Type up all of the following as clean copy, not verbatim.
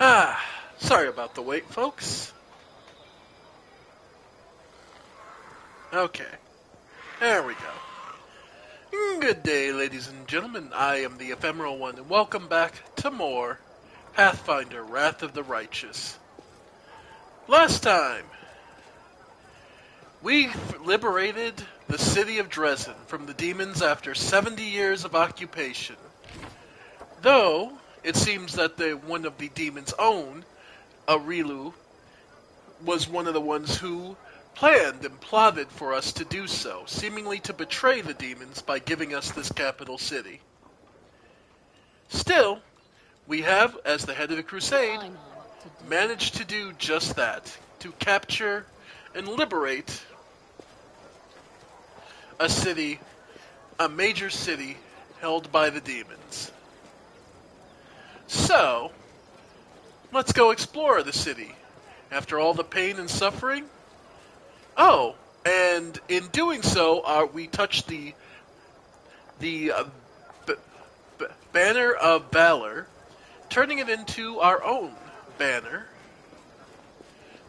Ah, sorry about the wait, folks. Okay, there we go. Good day, ladies and gentlemen. I am the Ephemeral One, and welcome back to more Pathfinder, Wrath of the Righteous. Last time, we liberated the city of Dresden from the demons after 70 years of occupation. Though, it seems that one of the demons' own, Arilu, was one of the ones who planned and plotted for us to do so, seemingly to betray the demons by giving us this capital city. Still, we have, as the head of the crusade, managed to do just that, to capture and liberate a city, a major city held by the demons. So, let's go explore the city. After all the pain and suffering. Oh, and in doing so, we touched the banner of valor, turning it into our own banner.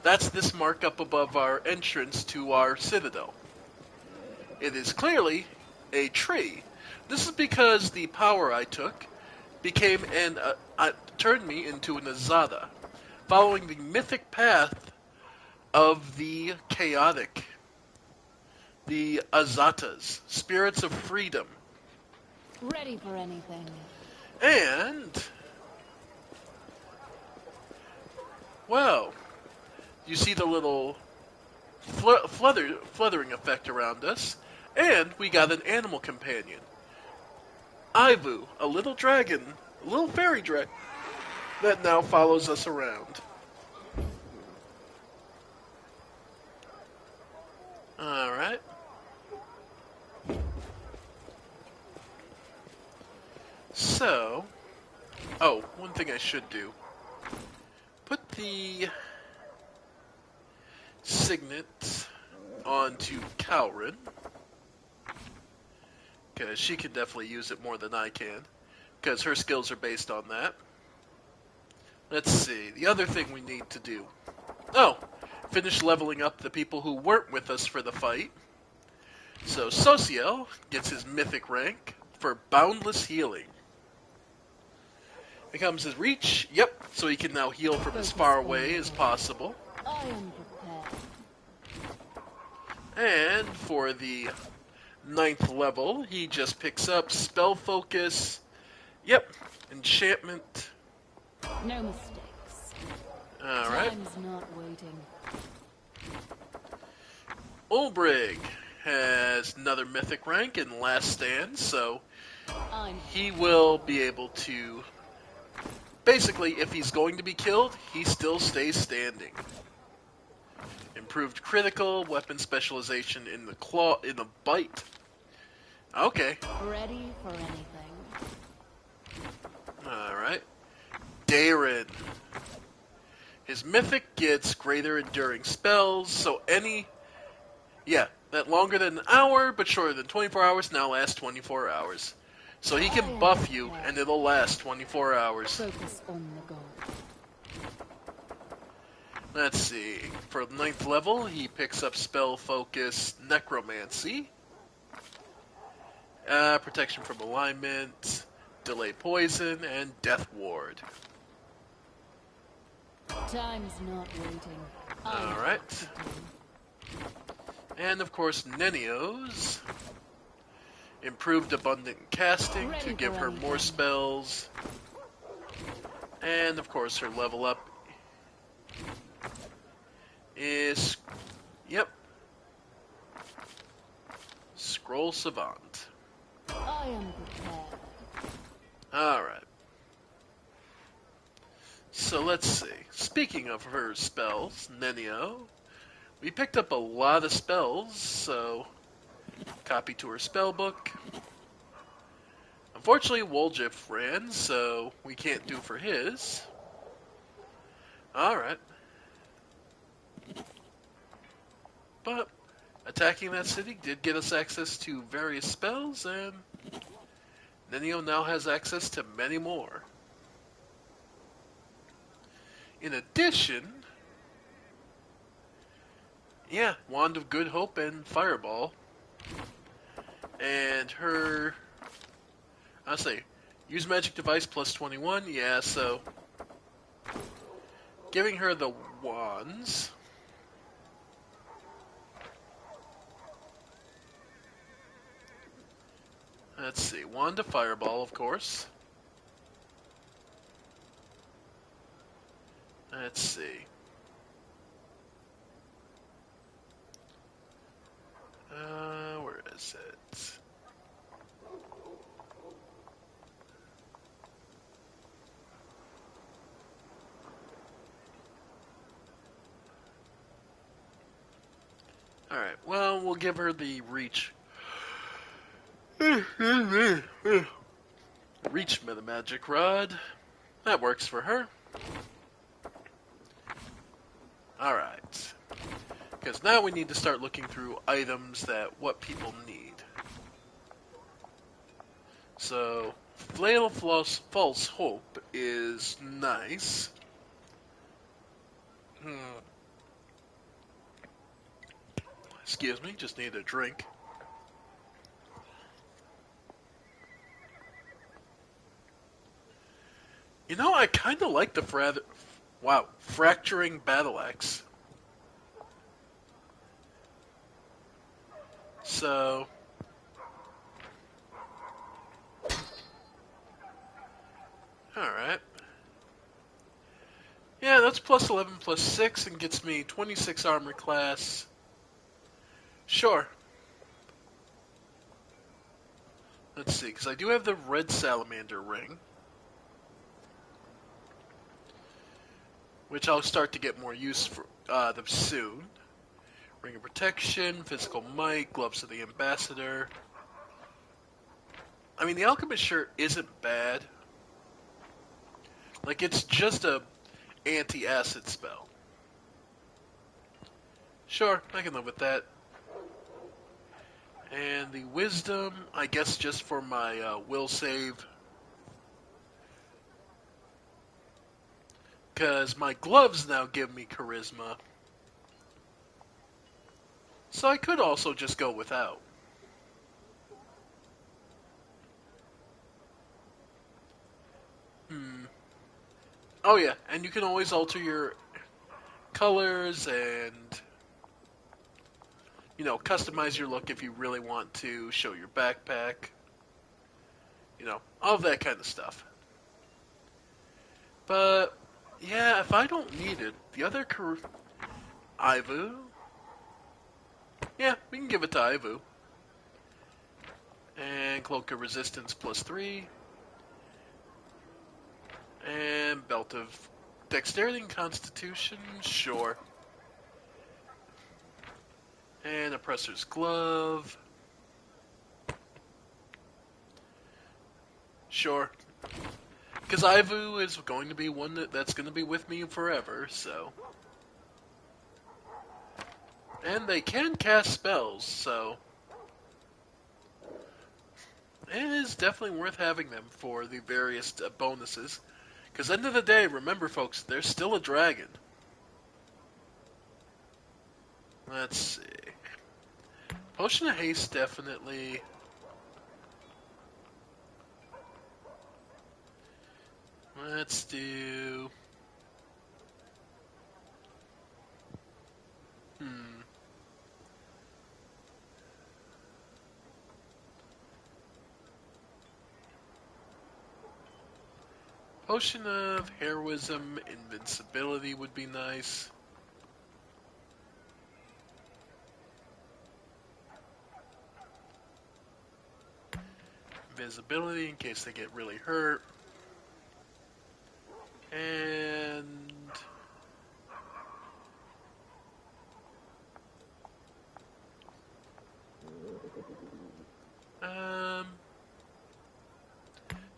That's this mark up above our entrance to our citadel. It is clearly a tree. This is because the power I took turned me into an Azada, following the mythic path of the chaotic, the Azatas, spirits of freedom. Ready for anything. And, well, you see the little fluttering effect around us, and we got an animal companion. Ivu, a little dragon, a little fairy dragon, that now follows us around. Alright. So, one thing I should do. Put the signet onto Calrin, because she can definitely use it more than I can, because her skills are based on that. Let's see, the other thing we need to do. Finish leveling up the people who weren't with us for the fight. So Sociel gets his mythic rank for Boundless Healing. Becomes his reach, so he can now heal from as far away as possible. I am prepared. And for the 9th level, he just picks up Spell Focus, Enchantment. No mistakes. Alright. Time's not waiting. Ulbrig has another mythic rank in Last Stand, so he will be able to... Basically, if he's going to be killed, he still stays standing. Improved critical, weapon specialization in the claw, in the bite. Okay. Ready for anything. Alright. Darren. His mythic gets greater enduring spells, so that longer than an hour, but shorter than 24 hours, now lasts 24 hours. So he can buff you, and it'll last 24 hours. Focus on the goal. Let's see. For 9th level, he picks up Spell Focus Necromancy. Protection from Alignment, Delay Poison, and Death Ward. Time's not waiting. Alright. And of course, Nenio's improved abundant casting to give her more spells. And of course, her level up is, Scroll Savant. I am prepared. Alright. So let's see. Speaking of her spells, Nenio, we picked up a lot of spells, so copy to her spell book. Unfortunately, Woljif ran, so we can't do for his. Alright. But attacking that city did get us access to various spells, and Nenio now has access to many more. In addition, yeah, Wand of Good Hope and Fireball. And her, I'll say, use magic device plus 21. Yeah, so giving her the wands. Let's see, Wand of Fireball, of course. Let's see. Where is it? Alright, well, we'll give her the reach. Reach with the magic rod. That works for her. Alright. Because now we need to start looking through items that what people need. So, Flail of False Hope is nice. Excuse me, just need a drink. You know, I kind of like the Fracturing Battle Axe. So, alright. Yeah, that's plus 11 plus 6 and gets me 26 armor class. Sure. Let's see, because I do have the red salamander ring, which I'll start to get more use for them soon. Ring of Protection, Physical Might, Gloves of the Ambassador. I mean, the Alchemist shirt isn't bad. Like, it's just a anti-acid spell. Sure, I can live with that. And the Wisdom, I guess just for my will save. Because my gloves now give me Charisma. So I could also just go without. Oh yeah, and you can always alter your colors and, you know, customize your look if you really want to show your backpack. You know, all of that kind of stuff. But, yeah, if I don't need it, the other Ivu? Yeah, we can give it to Ivu. And Cloak of Resistance plus 3. And Belt of Dexterity and Constitution, sure. And Oppressor's Glove. Sure. Because Ivu is going to be one that's going to be with me forever, so. And they can cast spells, so. It is definitely worth having them for the various bonuses. Because end of the day, remember folks, there's still a dragon. Let's see. Potion of Haste, definitely. Let's do... Potion of Heroism, Invincibility would be nice. Invisibility in case they get really hurt. And...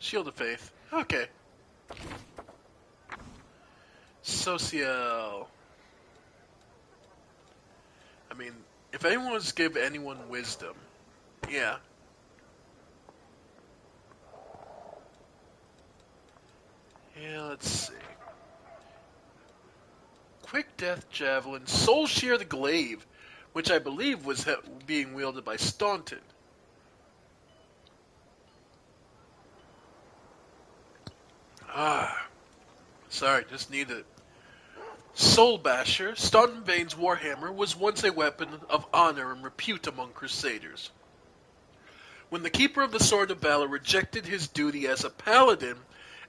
Shield of Faith. Okay. Social. I mean, if anyone was to give anyone wisdom, yeah. Yeah, let's see. Quick Death Javelin, Soul Shear the Glaive, which I believe was being wielded by Staunton. Sorry, just needed it. Soul Basher, Staunton Bane's warhammer, was once a weapon of honor and repute among Crusaders. When the Keeper of the Sword of Valor rejected his duty as a paladin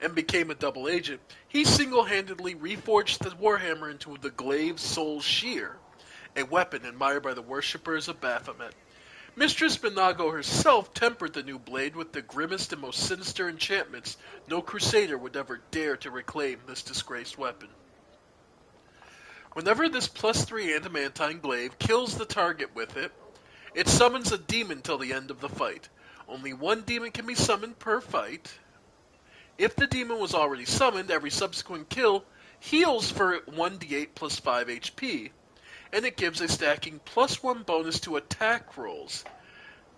and became a double agent, he single-handedly reforged the warhammer into the Glaive Soul Shear, a weapon admired by the worshippers of Baphomet. Mistress Minago herself tempered the new blade with the grimmest and most sinister enchantments. No crusader would ever dare to reclaim this disgraced weapon. Whenever this +3 adamantine glaive kills the target with it, it summons a demon till the end of the fight. Only one demon can be summoned per fight. If the demon was already summoned, every subsequent kill heals for 1d8 plus 5 HP, and it gives a stacking +1 bonus to attack rolls.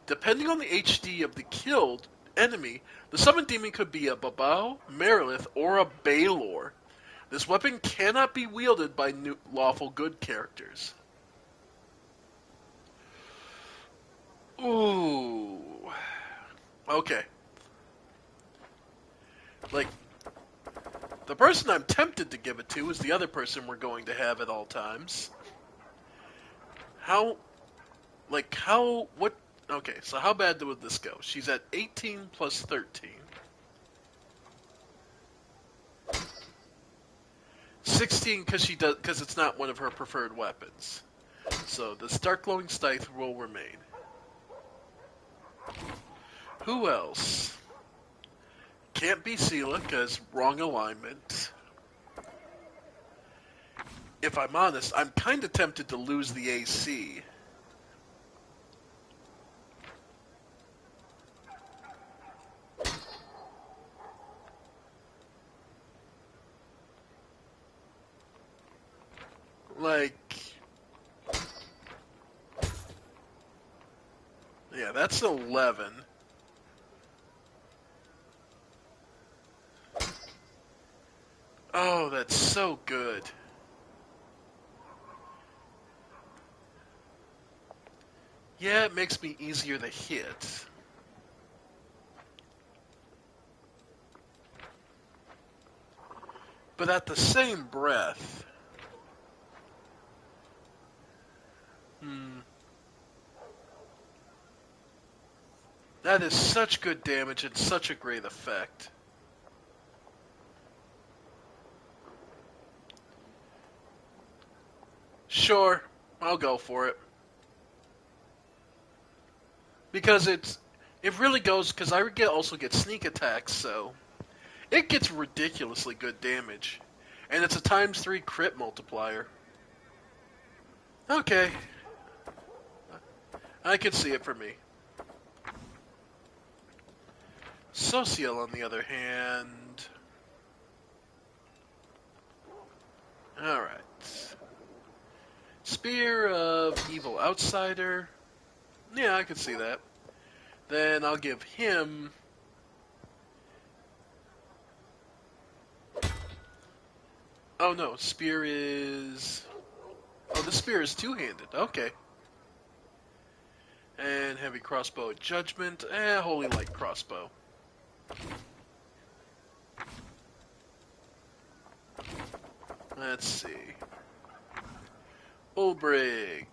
Depending on the HD of the killed enemy, the summoned demon could be a Babao, Merilith, or a Baelor. This weapon cannot be wielded by lawful good characters. Ooh. Okay. Like, the person I'm tempted to give it to is the other person we're going to have at all times. Okay, so how bad would this go? She's at 18 plus 13. 16 because it's not one of her preferred weapons. So the Stark Glowing Scythe will remain. Who else? Can't be Sela because wrong alignment. If I'm honest, I'm kind of tempted to lose the AC. Yeah, that's 11. Oh, that's so good. Yeah, it makes me easier to hit. But at the same breath... That is such good damage and such a great effect. Sure, I'll go for it. Because it really goes, because I also get sneak attacks, so it gets ridiculously good damage. And it's a ×3 crit multiplier. Okay. I can see it for me. Social, on the other hand... Alright. Spear of Evil Outsider. Yeah, I can see that. Then I'll give him... Oh no, Spear is... Oh, the Spear is two-handed. Okay. And Heavy Crossbow of Judgment. Holy Light Crossbow. Let's see. Ulbrig.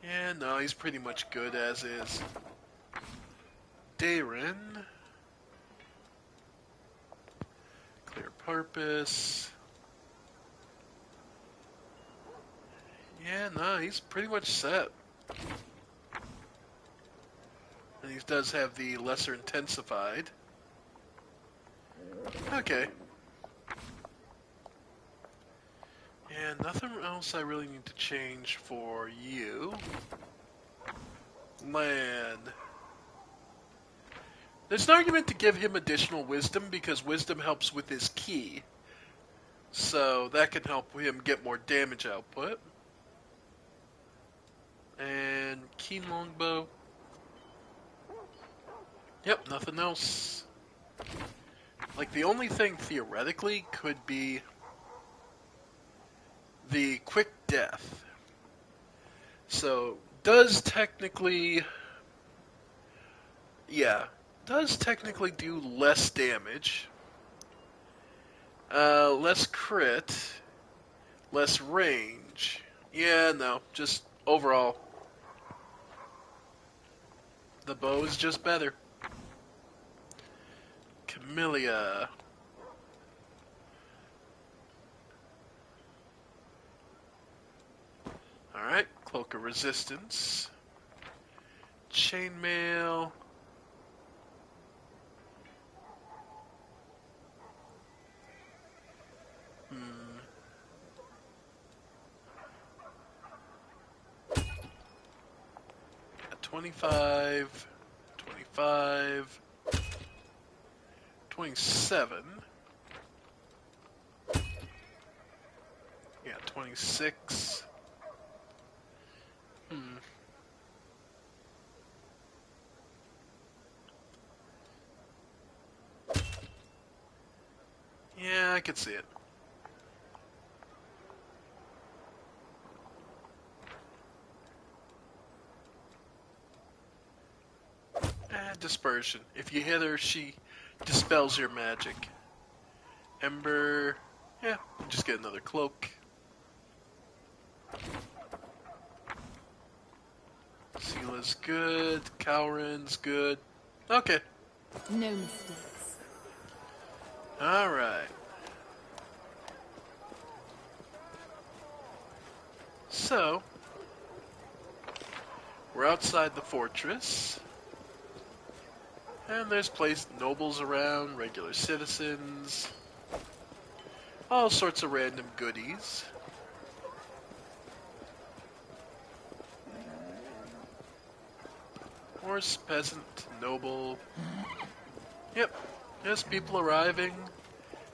Yeah, no, he's pretty much good as is. Darren. Clear Purpose. Yeah, no, he's pretty much set. And he does have the Lesser Intensified. Okay. And nothing else I really need to change for you. Land. There's an argument to give him additional wisdom because wisdom helps with his ki. So that can help him get more damage output. And keen longbow. Yep, nothing else. Like, the only thing theoretically could be the quick death. So, does technically... Yeah, does technically do less damage. Less crit. Less range. Yeah, no, just overall. The bow is just better. Camellia. Alright, Cloak of Resistance. Chainmail. 25, 25, 27. Yeah, 26. Yeah, I could see it. Dispersion. If you hit her, she dispels your magic. Ember. Yeah, just get another cloak. Seela's good. Cowrin's good. Okay. No mistakes. Alright. So, we're outside the fortress. And there's nobles around, regular citizens, all sorts of random goodies. Horse, peasant, noble. Yep, just people arriving,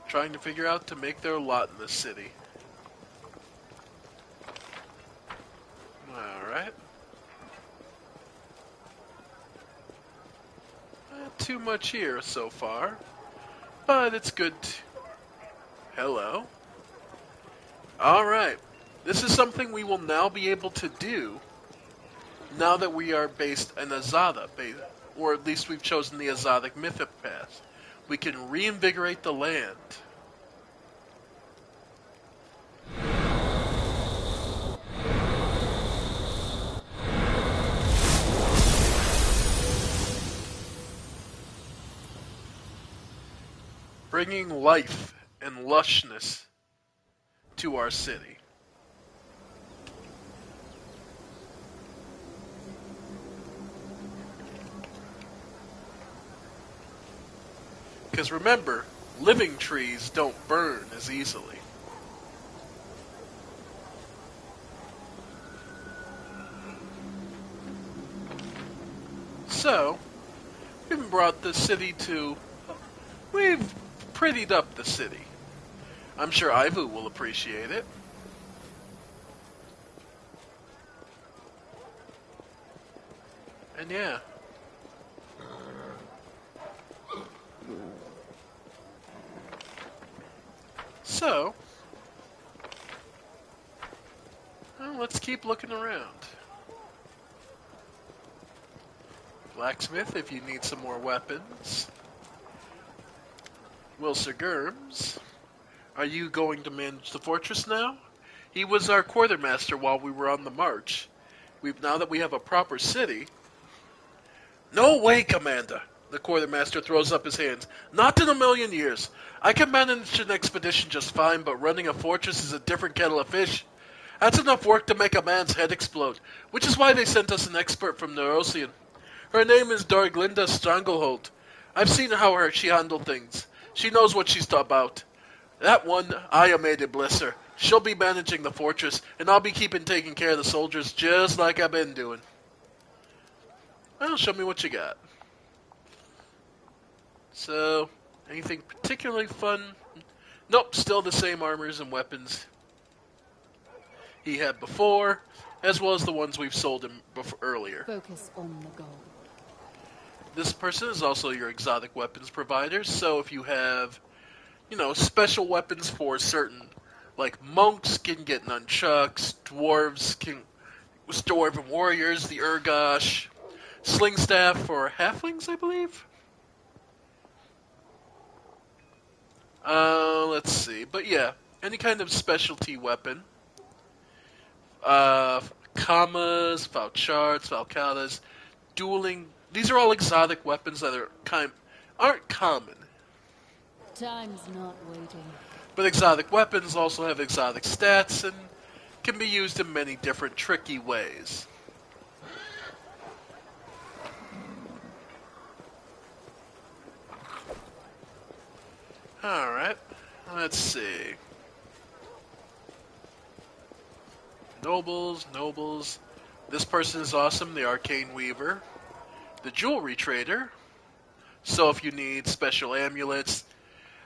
trying to figure out to make their lot in the city. Alright. Not too much here so far, but it's good. Hello. Alright. This is something we will now be able to do now that we are based in Azada, or at least we've chosen the Azadic mythic path. We can reinvigorate the land. Bringing life and lushness to our city. Because remember, living trees don't burn as easily. So, we've brought the city to... We've prettied up the city. I'm sure Ivu will appreciate it. And yeah. So, well, let's keep looking around. Blacksmith, if you need some more weapons. Wilser Germs, are you going to manage the fortress now? He was our quartermaster while we were on the march. Now that we have a proper city... No way, Commander! The quartermaster throws up his hands. Not in a million years. I can manage an expedition just fine, but running a fortress is a different kettle of fish. That's enough work to make a man's head explode, which is why they sent us an expert from Neurosian. Her name is Dorglinda Stranglehold. I've seen how she handled things. She knows what she's about. That one, I made it, bless her. She'll be managing the fortress, and I'll be taking care of the soldiers just like I've been doing. Well, show me what you got. So, anything particularly fun? Nope, still the same armors and weapons he had before, as well as the ones we've sold him earlier. Focus on the goal. This person is also your exotic weapons provider, so if you have, special weapons for certain, like monks can get nunchucks, dwarven warriors, the Urgosh, sling staff for halflings, I believe. Let's see, but yeah, any kind of specialty weapon. Uh, Kamas, Valcharts, Valkadas, dueling. These are all exotic weapons that aren't common. Time's not waiting. But exotic weapons also have exotic stats and can be used in many different tricky ways. Alright, let's see. Nobles. This person is awesome, the Arcane Weaver. The Jewelry Trader. So if you need special amulets,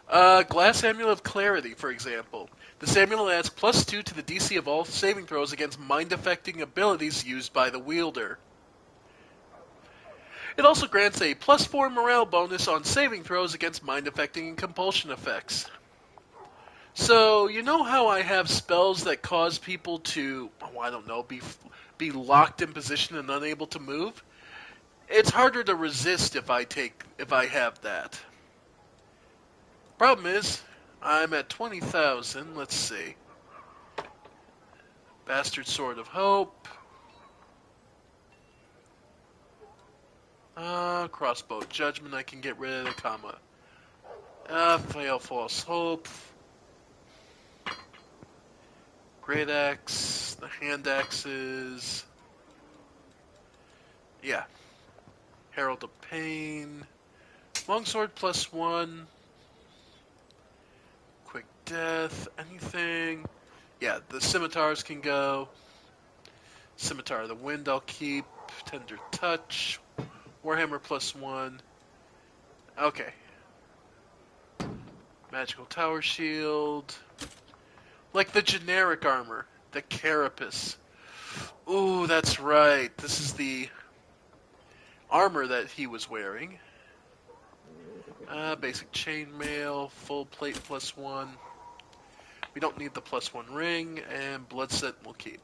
Glass Amulet of Clarity, for example. This amulet adds +2 to the DC of all saving throws against mind-affecting abilities used by the wielder. It also grants a +4 morale bonus on saving throws against mind-affecting and compulsion effects. So, you know how I have spells that cause people to, I don't know, be locked in position and unable to move? It's harder to resist if I have that. Problem is, I'm at 20,000. Let's see. Bastard Sword of Hope. Crossbow Judgment I can get rid of, comma. Fail False Hope. Great Axe, the Hand Axes. Yeah. Herald of Pain. Longsword +1. Quick Death. Anything. Yeah, the Scimitars can go. Scimitar of the Wind I'll keep. Tender Touch. Warhammer +1. Okay. Magical Tower Shield. Like the generic armor. The Carapace. Ooh, that's right. This is the armor that he was wearing. Basic chainmail. Full plate +1. We don't need the +1 ring. And Bloodset we'll keep.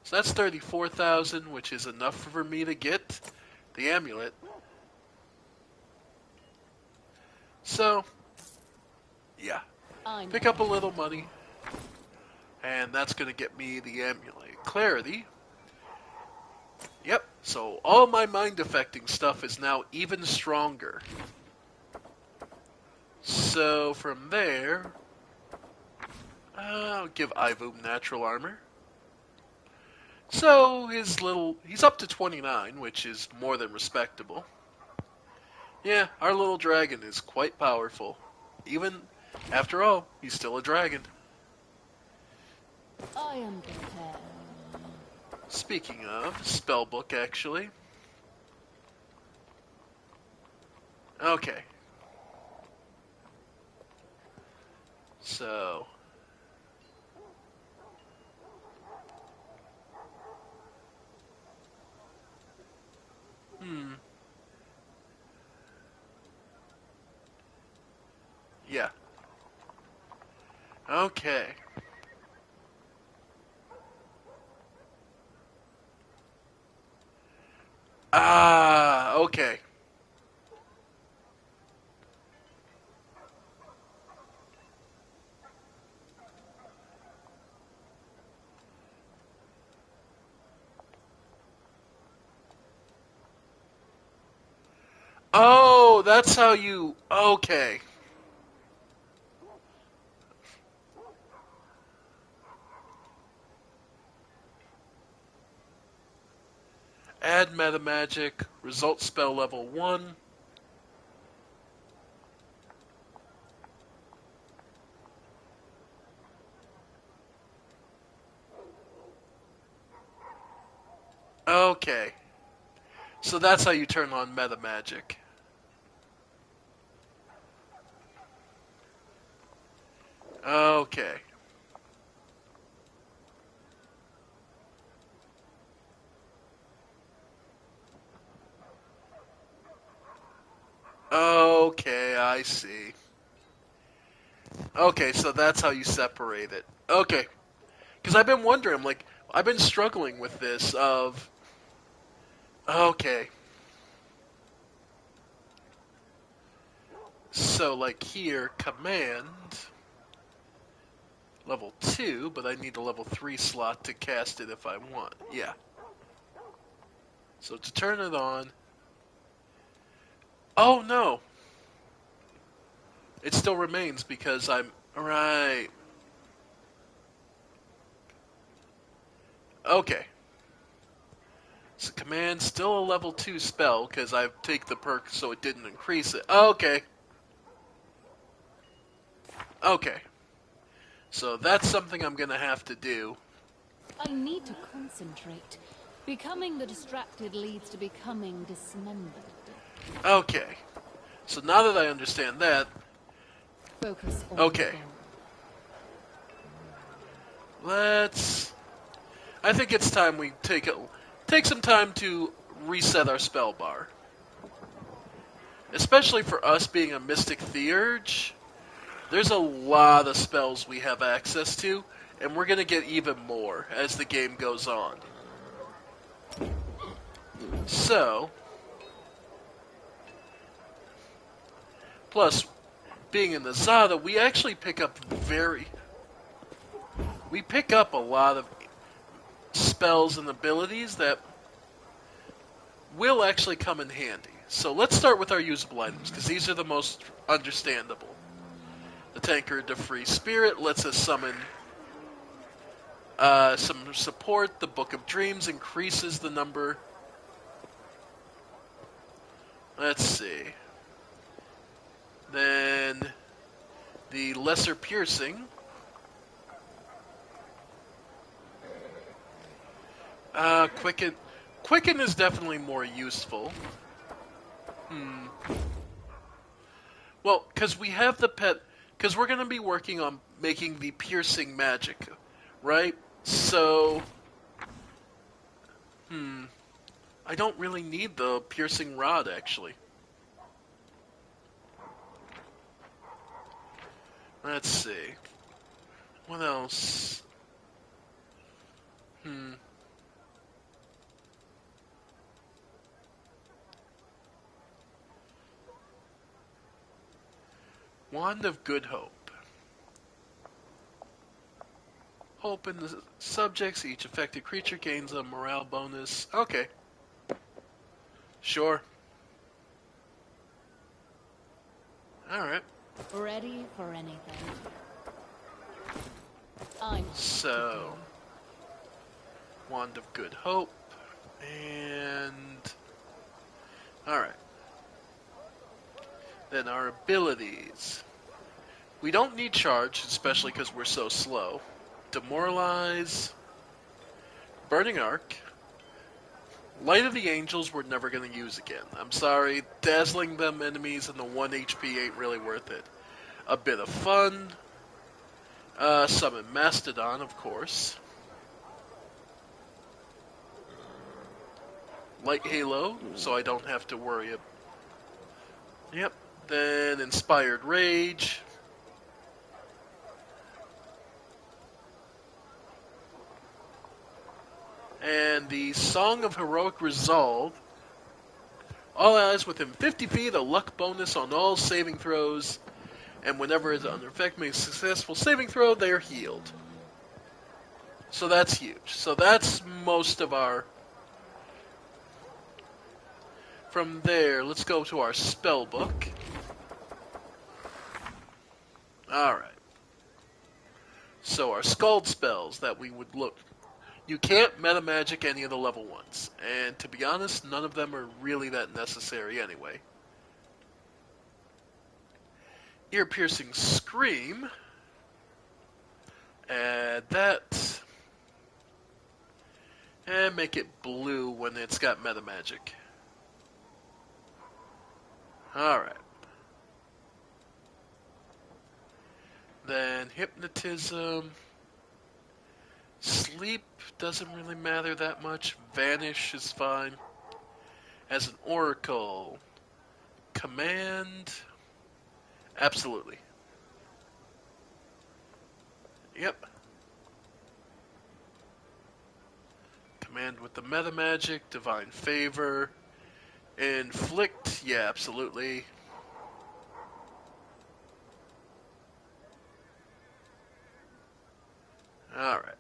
So that's 34,000, which is enough for me to get the amulet. So, yeah. Pick up a little money. And that's going to get me the amulet. Clarity. Yep, so all my mind-affecting stuff is now even stronger. So from there, I'll give Ivoom natural armor. So he's up to 29, which is more than respectable. Yeah, our little dragon is quite powerful. Even, after all, he's still a dragon. I am prepared. Speaking of, spellbook actually. Okay. So... Yeah. Okay. Okay. Oh, that's how you... Okay. Add meta magic. Result spell level 1. Okay. So that's how you turn on meta magic. Okay. I see. Okay, so that's how you separate it. Okay. Because I've been wondering, like, I've been struggling with this of... Okay. So, like here, command... Level 2, but I need a level 3 slot to cast it if I want. Yeah. So to turn it on... Oh, no! It still remains because I'm... Right. Okay. So command, still a level 2 spell, because I take the perk so it didn't increase it. Okay. Okay. So that's something I'm going to have to do. I need to concentrate. Becoming the distracted leads to becoming dismembered. Okay. So now that I understand that... Focus on the Okay. goal. Let's... I think it's time we take some time to reset our spell bar. Especially for us being a Mystic Theurge, there's a lot of spells we have access to, and we're going to get even more as the game goes on. So, plus, being in the Zada, we actually pick up we pick up a lot of spells and abilities that will actually come in handy. So let's start with our usable items, because these are the most understandable. The Tankard to Free Spirit lets us summon some support. The Book of Dreams increases the number. Let's see. Then the Lesser Piercing. Quicken. Quicken is definitely more useful. Well, because we have the pet... Because we're going to be working on making the piercing magic, right? So... I don't really need the piercing rod, actually. Let's see. What else? Wand of Good Hope. Hope in the subjects, each affected creature gains a morale bonus. Okay. Sure. Alright. Ready for anything. I'm So, Wand of Good Hope. And... Alright. Then our abilities. We don't need charge, especially because we're so slow. Demoralize. Burning Arc. Light of the Angels we're never going to use again. I'm sorry. Dazzling them enemies and the 1 HP ain't really worth it. A bit of fun. Summon Mastodon, of course. Light Halo, so I don't have to worry. Yep. Then Inspired Rage. And the Song of Heroic Resolve. All allies within 50 feet, a luck bonus on all saving throws. And whenever it's under effect, makes a successful saving throw, they are healed. So that's huge. So that's most of our... From there, let's go to our spell book. Alright. So our Scald spells that we would look... You can't meta magic any of the level 1s. And to be honest, none of them are really that necessary anyway. Ear-piercing Scream. Add that. And make it blue when it's got meta magic. Alright. Then Hypnotism. Sleep doesn't really matter that much. Vanish is fine. As an Oracle. Command. Absolutely. Yep. Command with the meta magic, divine favor, inflict. Yeah, absolutely. All right.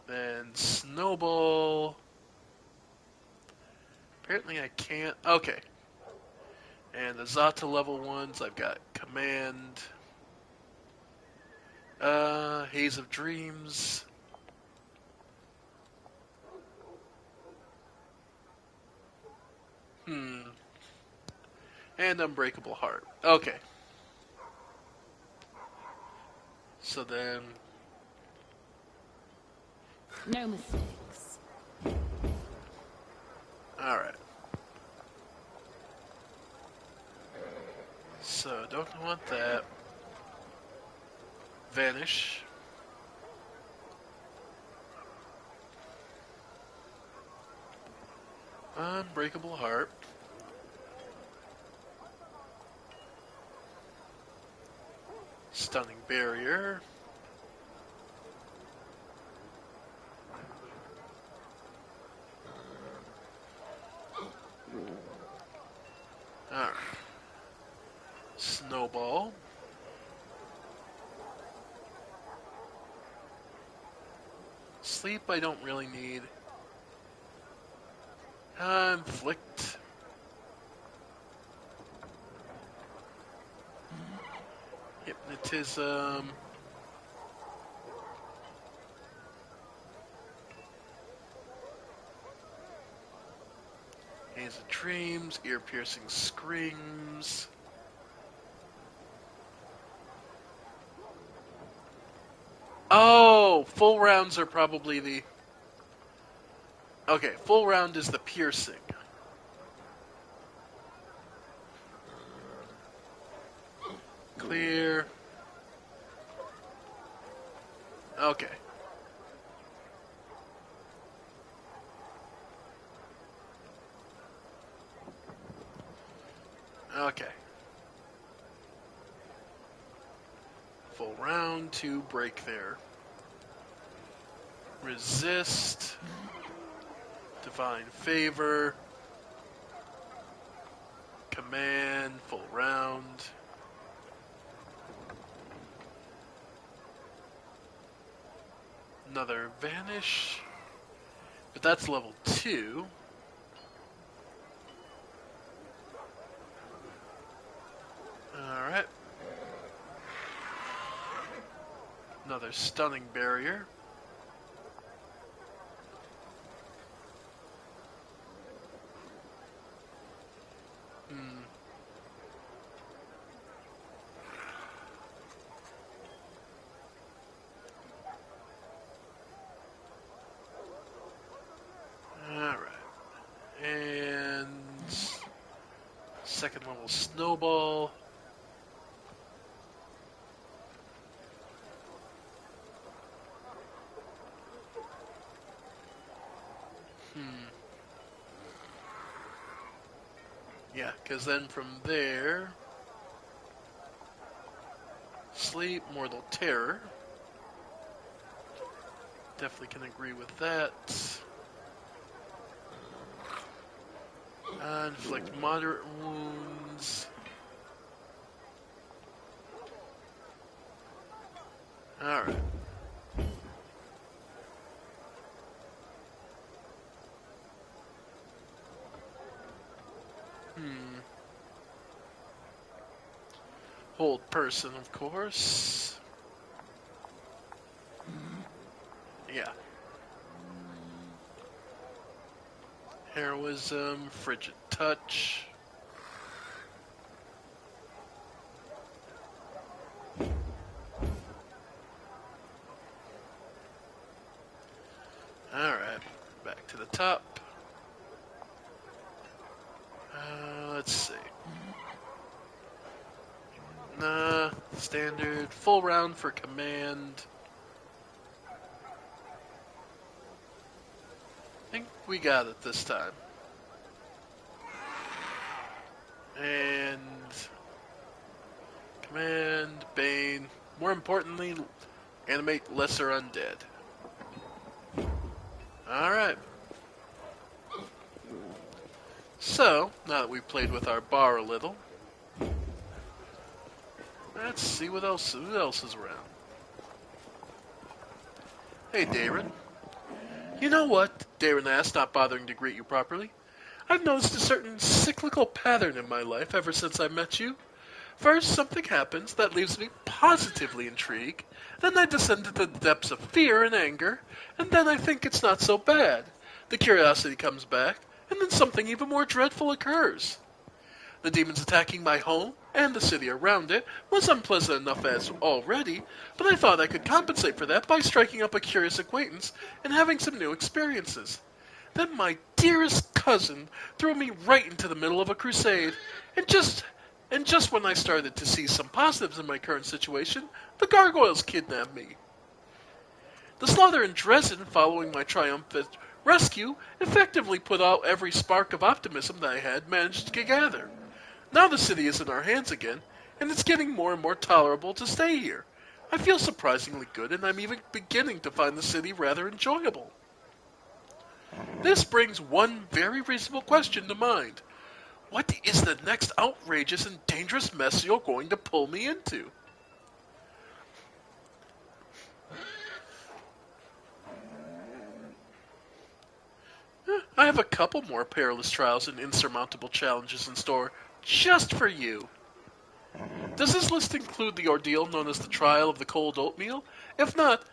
Then snowball. Apparently I can't. Okay. And the Zata level ones, I've got command. Haze of Dreams. Hmm. And Unbreakable Heart. Okay. So then, No mistakes. alright. So, don't want that. Vanish. Unbreakable Heart. Stunning Barrier. Alright. Snowball. Sleep I don't really need. Inflict. Hypnotism. Haze of Dreams. Ear-piercing screams. Oh! Full rounds are probably the... Okay, full round is the piercing. Clear. Okay. Okay. Full round to break there. Resist. Divine Favor. Command. Full round. Another Vanish. But that's level 2. Alright. Another Stunning Barrier. Alright. And... second level Snowball. Yeah, because then from there... Sleep, Mortal Terror. Definitely can agree with that. Inflict moderate wounds. Alright. Hold person, of course. Yeah. Heroism, Frigid Touch. Alright, back to the top. Let's see. Nah, standard. Full round for command. I think we got it this time. And more importantly, animate lesser undead. Alright. So, now that we've played with our bar a little, let's see who else is around. Hey, Darren. You know what? Darren asked, not bothering to greet you properly. I've noticed a certain cyclical pattern in my life ever since I met you. First, something happens that leaves me positively intrigued. Then I descend to the depths of fear and anger, and then I think it's not so bad. The curiosity comes back, and then something even more dreadful occurs. The demons attacking my home and the city around it was unpleasant enough as already, but I thought I could compensate for that by striking up a curious acquaintance and having some new experiences. Then my dearest cousin threw me right into the middle of a crusade, and just when I started to see some positives in my current situation, the gargoyles kidnapped me. The slaughter in Dresden following my triumphant rescue effectively put out every spark of optimism that I had managed to gather. Now the city is in our hands again, and it's getting more and more tolerable to stay here. I feel surprisingly good, and I'm even beginning to find the city rather enjoyable. This brings one very reasonable question to mind. What is the next outrageous and dangerous mess you're going to pull me into? I have a couple more perilous trials and insurmountable challenges in store just for you. Does this list include the ordeal known as the trial of the cold oatmeal? If not,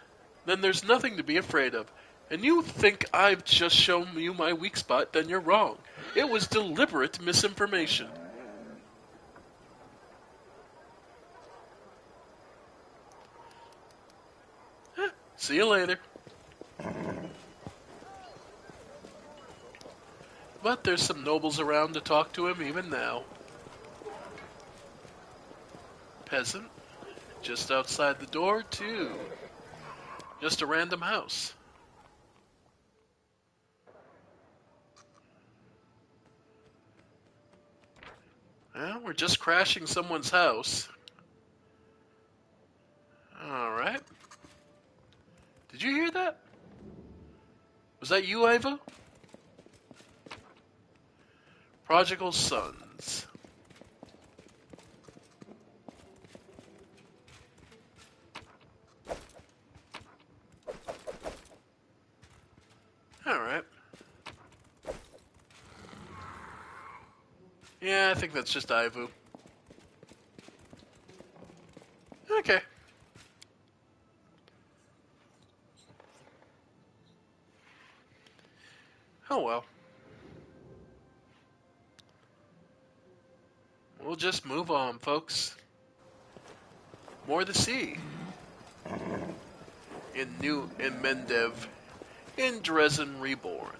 then there's nothing to be afraid of. And you think I've just shown you my weak spot, then you're wrong. It was deliberate misinformation. See you later. But there's some nobles around to talk to him even now. Peasant, just outside the door, too. Just a random house. Well, we're just crashing someone's house. Alright. Did you hear that? Was that you, Iva? Prodigal Sons. Alright. Yeah, I think that's just Ivu. Okay. Oh well. We'll just move on, folks. More to see. In Mendev. In Dresden Reborn.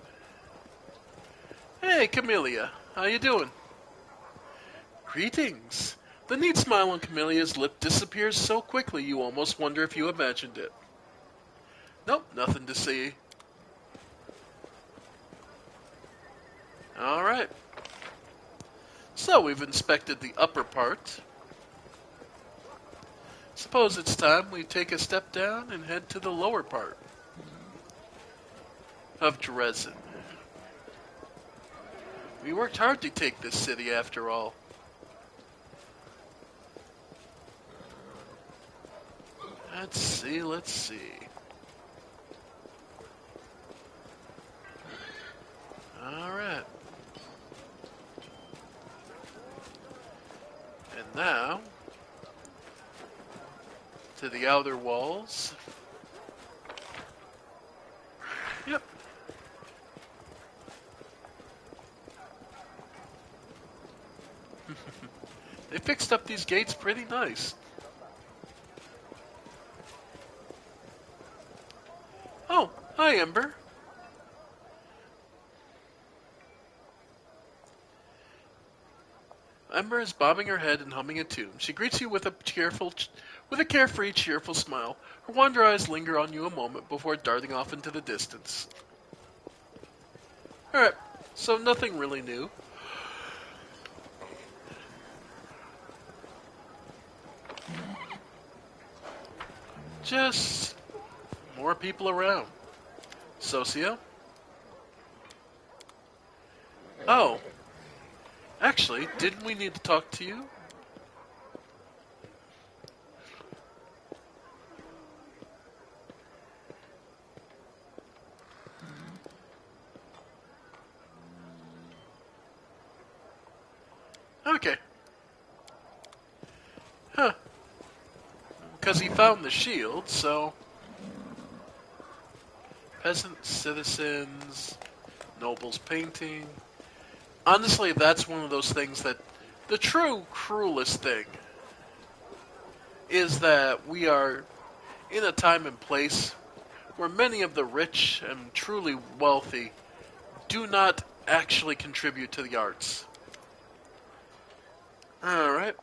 Hey, Camellia. How you doing? Greetings. The neat smile on Camelia's lip disappears so quickly you almost wonder if you imagined it. Nope, nothing to see. Alright. So we've inspected the upper part. Suppose it's time we take a step down and head to the lower part of Dresden. We worked hard to take this city after all. Let's see. Alright. And now, to the outer walls. Yep. They fixed up these gates pretty nice. Oh, hi, Ember. Ember is bobbing her head and humming a tune. She greets you with a carefree, cheerful smile. Her wander eyes linger on you a moment before darting off into the distance. Alright, so nothing really new. Just more people around. Socio? Oh, actually, didn't we need to talk to you? Okay. Huh. Because he found the shield, so... Peasant, citizens, nobles painting. Honestly, that's one of those things that... The true cruelest thing is that we are in a time and place where many of the rich and truly wealthy do not actually contribute to the arts. Alright.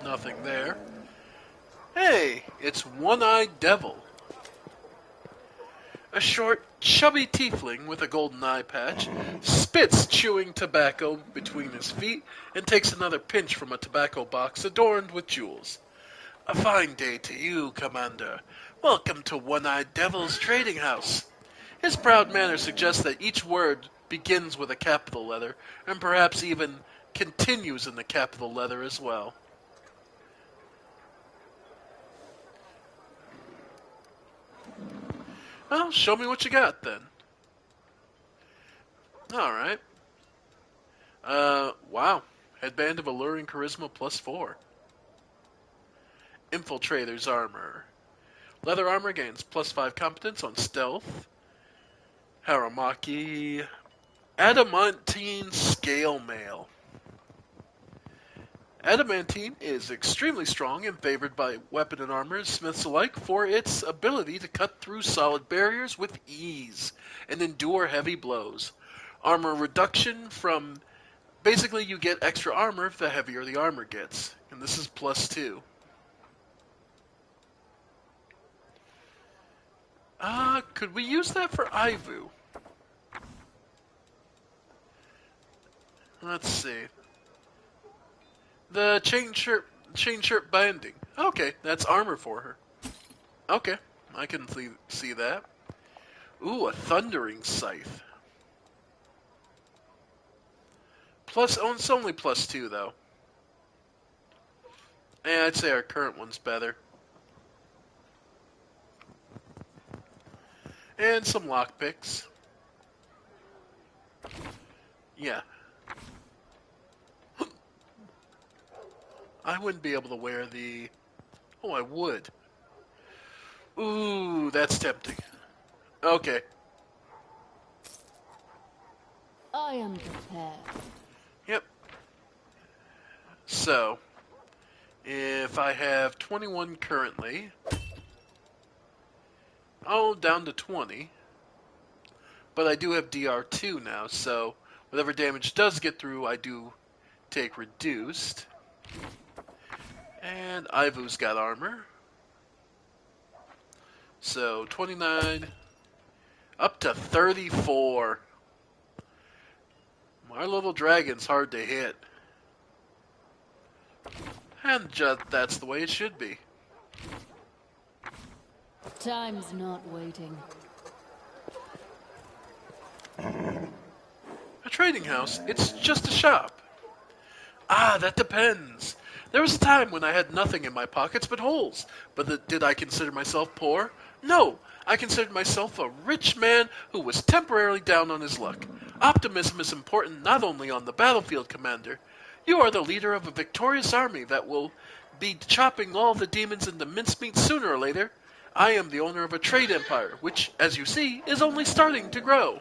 Nothing there. Hey, it's One-Eyed Devil. A short, chubby tiefling with a golden eye patch spits chewing tobacco between his feet and takes another pinch from a tobacco box adorned with jewels. A fine day to you, Commander. Welcome to One-Eyed Devil's trading house. His proud manner suggests that each word begins with a capital letter, and perhaps even continues in the capital letter as well. Well, show me what you got, then. Alright. Wow. Headband of Alluring Charisma +4. Infiltrator's Armor. Leather armor gains +5 competence on stealth. Haramaki. Adamantine Scale Mail. Adamantine is extremely strong and favored by weapon and armor smiths alike for its ability to cut through solid barriers with ease and endure heavy blows. Armor reduction from... Basically, you get extra armor the heavier the armor gets. And this is +2. Could we use that for Ivu? Let's see. The chain shirt binding. Okay, that's armor for her. Okay, I can see that. Ooh, a thundering scythe. Oh, it's only +2 though. Yeah, I'd say our current one's better. And some lockpicks. Yeah. I wouldn't be able to wear the... Oh, I would. Ooh, that's tempting. Okay. I am prepared. Yep. So, if I have 21 currently... Oh, down to 20. But I do have DR2 now, so whatever damage does get through, I do take reduced. And Ivu's got armor. So 29 up to 34. My little dragon's hard to hit. And just that's the way it should be. Time's not waiting. A trading house, it's just a shop. Ah, that depends. There was a time when I had nothing in my pockets but holes. But did I consider myself poor? No, I considered myself a rich man who was temporarily down on his luck. Optimism is important not only on the battlefield, Commander. You are the leader of a victorious army that will be chopping all the demons into mincemeat sooner or later. I am the owner of a trade empire, which, as you see, is only starting to grow.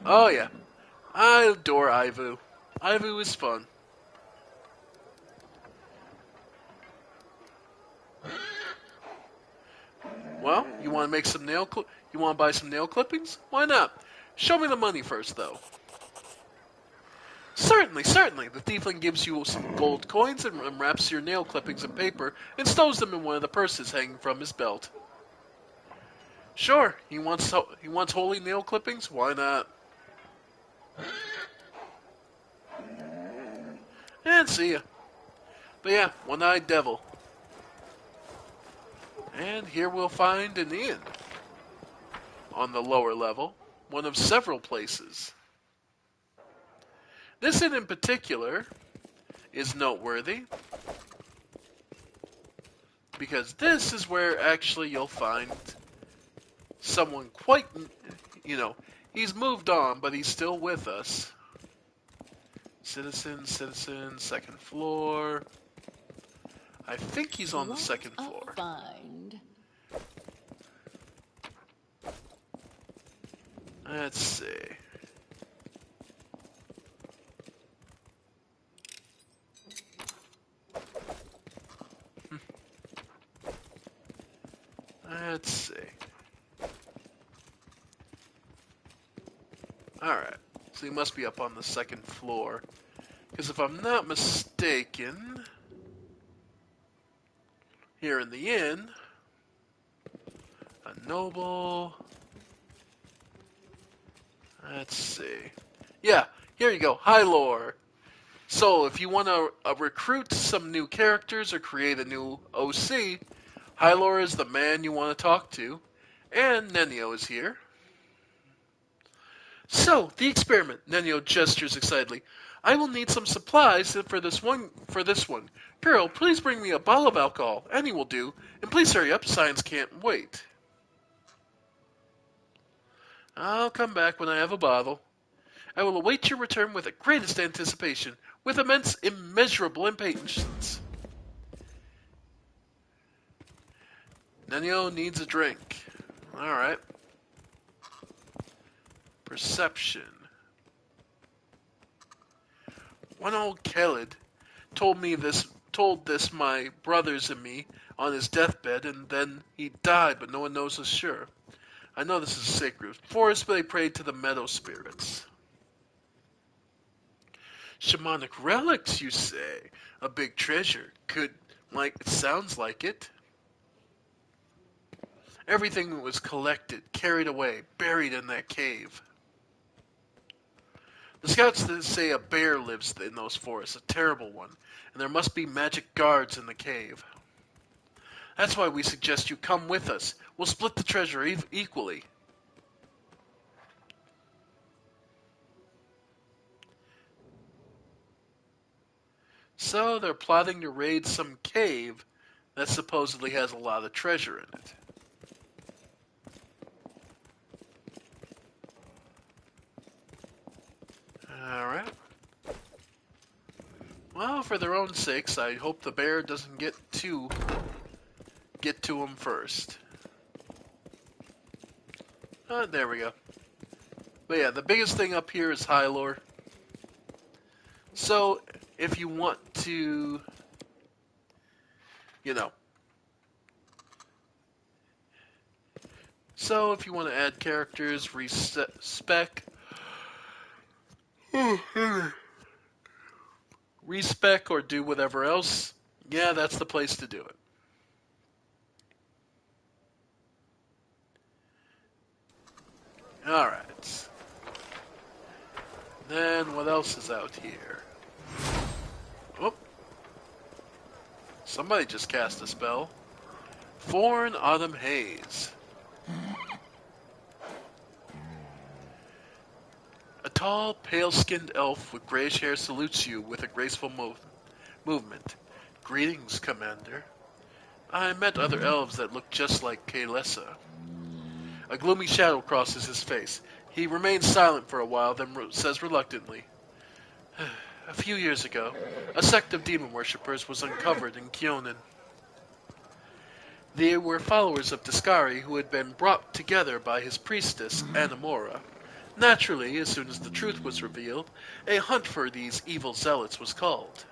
Oh yeah, I adore Ivu. Ivu is fun. Well, you want to make some you want to buy some nail clippings? Why not? Show me the money first, though. Certainly. Certainly, certainly. The tiefling gives you some gold coins and wraps your nail clippings in paper and stows them in one of the purses hanging from his belt. Sure, he wants holy nail clippings? Why not? And see ya. But yeah, one-eyed devil. And here we'll find an inn on the lower level, one of several places. This inn in particular is noteworthy because this is where actually you'll find someone quite, he's moved on, but he's still with us. Citizen, second floor. I think he's on the second floor. Find. Let's see. Let's see. Alright, so he must be up on the second floor. Because if I'm not mistaken, here in the inn, a noble. Let's see. Yeah, here you go. High lore. So if you want to recruit some new characters or create a new OC, Hylor is the man you want to talk to, and Nenio is here. So, the experiment, Nenio gestures excitedly. I will need some supplies for this one. Girl, please bring me a bottle of alcohol. Any will do. And please hurry up, science can't wait. I'll come back when I have a bottle. I will await your return with the greatest anticipation, with immeasurable impatience. Nenio needs a drink. Alright. Perception. One old Khaled told this my brothers and me on his deathbed, and then he died, but no one knows for sure. I know this is a sacred forest, but I prayed to the meadow spirits. Shamanic relics, you say? A big treasure. It sounds like it. Everything was collected, carried away, buried in that cave. The scouts say a bear lives in those forests, a terrible one, and there must be magic guards in the cave. That's why we suggest you come with us. We'll split the treasure equally. So they're plotting to raid some cave that supposedly has a lot of treasure in it. Alright. Well, for their own sakes, I hope the bear doesn't get to him first. There we go. But yeah, the biggest thing up here is Hylor. So, if you want to, So, if you want to add characters, respec or do whatever else, yeah, that's the place to do it. Alright. Then, what else is out here? Oh. Somebody just cast a spell. Foreign Autumn Haze. A tall, pale-skinned elf with grayish hair salutes you with a graceful movement. Greetings, Commander. I met other elves that look just like Kalesa. A gloomy shadow crosses his face. He remains silent for a while, then says reluctantly, A few years ago, a sect of demon worshippers was uncovered in Kyonin. They were followers of Discari who had been brought together by his priestess, Anamora. Naturally, as soon as the truth was revealed, a hunt for these evil zealots was called.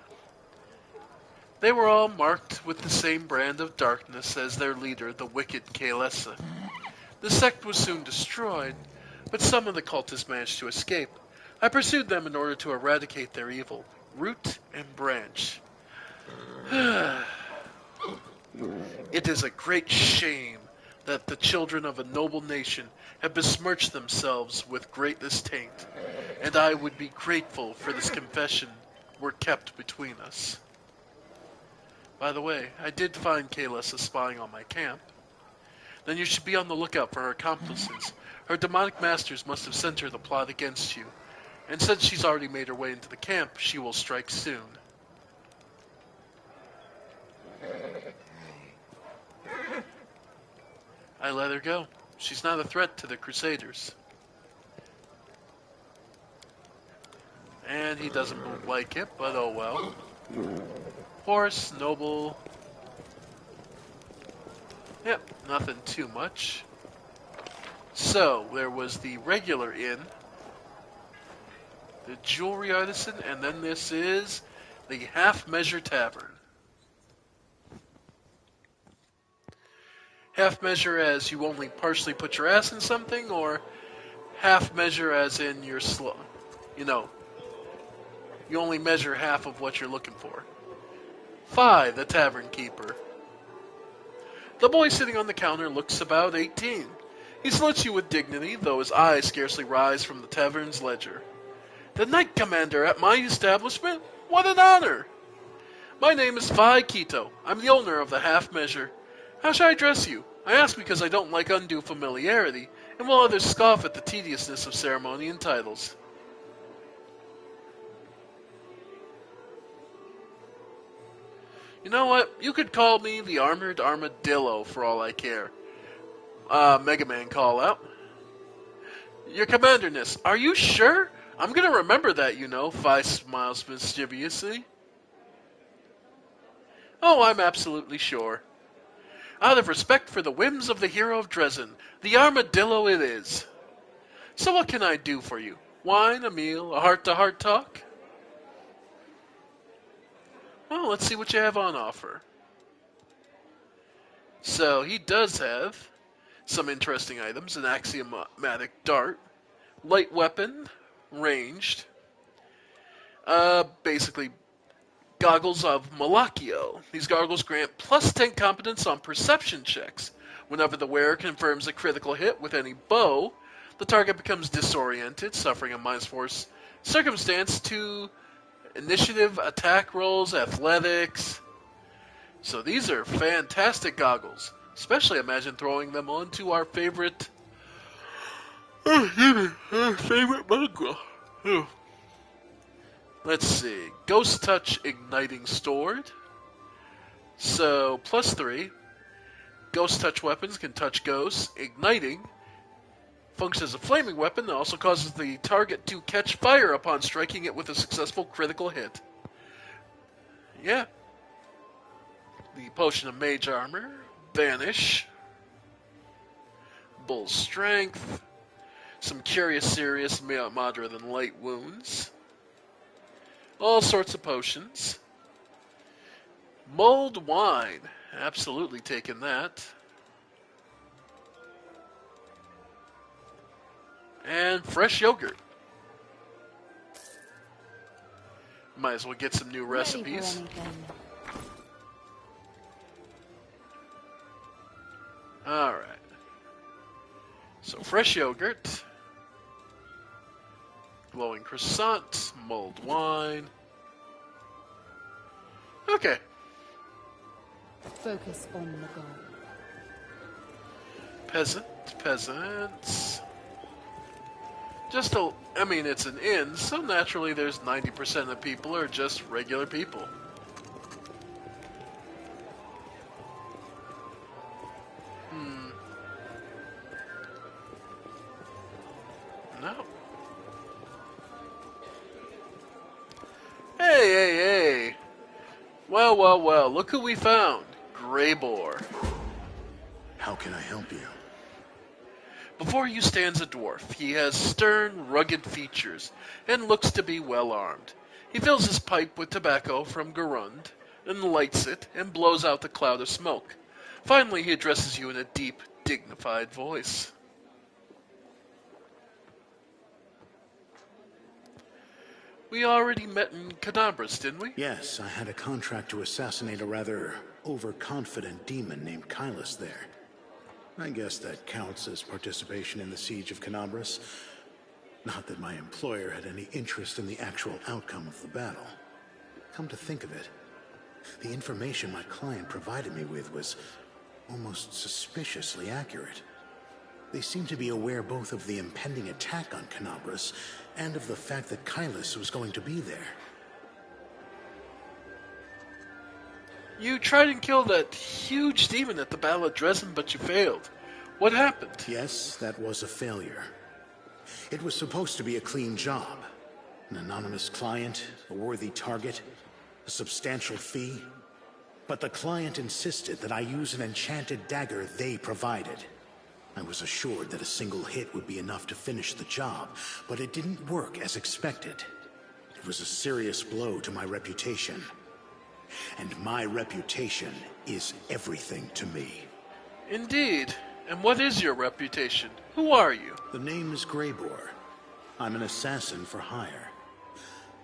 They were all marked with the same brand of darkness as their leader, the wicked Kalesa. The sect was soon destroyed, but some of the cultists managed to escape. I pursued them in order to eradicate their evil, root and branch. It is a great shame that the children of a noble nation have besmirched themselves with greatest taint, and I would be grateful for this confession were kept between us. By the way, I did find Kalis spying on my camp. Then you should be on the lookout for her accomplices. Her demonic masters must have sent her the plot against you, and since she's already made her way into the camp, she will strike soon. I let her go. She's not a threat to the Crusaders. And he doesn't like it, but oh well. Horse, noble. Yep, nothing too much. So, there was the regular inn, the jewelry artisan, and then this is the half-measure tavern. Half-measure as you only partially put your ass in something, or half-measure as in you're slow. You know, you only measure half of what you're looking for. Fi, the tavern keeper. The boy sitting on the counter looks about 18. He salutes you with dignity, though his eyes scarcely rise from the tavern's ledger. The Knight Commander at my establishment? What an honor! My name is Fi Quito. I'm the owner of the half-measure. How shall I address you? I ask because I don't like undue familiarity, and while others scoff at the tediousness of ceremony and titles. You know what? You could call me the Armored Armadillo for all I care. Mega Man call out. Your Commanderness, are you sure? I'm gonna remember that, you know, Fi smiles mischievously. Oh, I'm absolutely sure. Out of respect for the whims of the hero of Dresden, the Armadillo it is. So what can I do for you? Wine, a meal, a heart-to-heart talk? Well, let's see what you have on offer. So, he does have some interesting items. An axiomatic dart, light weapon, ranged, basically goggles of Malakio. These goggles grant plus 10 competence on perception checks. Whenever the wearer confirms a critical hit with any bow, the target becomes disoriented, suffering a -4 circumstance to initiative, attack rolls, athletics. So these are fantastic goggles. Especially imagine throwing them onto our favorite manga. Let's see. Ghost Touch Igniting Sword. So, +3. Ghost Touch weapons can touch ghosts. Igniting functions as a flaming weapon that also causes the target to catch fire upon striking it with a successful critical hit. Yeah. The Potion of Mage Armor. Vanish. Bull Strength. Some Curious Serious, Moderate and Light Wounds. All sorts of potions. Mulled wine. Absolutely taking that. And fresh yogurt. Might as well get some new recipes. Alright. So fresh yogurt. Glowing croissant. Mulled wine. Okay. Focus on the goal. Peasants. I mean, it's an inn, so naturally there's 90% of people are just regular people. No. Hey. Well, look who we found. Greybor. How can I help you? Before you stands a dwarf. He has stern, rugged features, and looks to be well armed. He fills his pipe with tobacco from Garund, and lights it, and blows out the cloud of smoke. Finally, he addresses you in a deep, dignified voice. We already met in Cadabras, didn't we? Yes, I had a contract to assassinate a rather overconfident demon named Kylus there. I guess that counts as participation in the siege of Canabras. Not that my employer had any interest in the actual outcome of the battle. Come to think of it, the information my client provided me with was almost suspiciously accurate. They seemed to be aware both of the impending attack on Canabras and of the fact that Kylus was going to be there. You tried and killed that huge demon at the Battle of Dresden, but you failed. What happened? Yes, that was a failure. It was supposed to be a clean job. An anonymous client, a worthy target, a substantial fee. But the client insisted that I use an enchanted dagger they provided. I was assured that a single hit would be enough to finish the job, but it didn't work as expected. It was a serious blow to my reputation. And my reputation is everything to me. Indeed. And what is your reputation? Who are you? The name is Greybor. I'm an assassin for hire.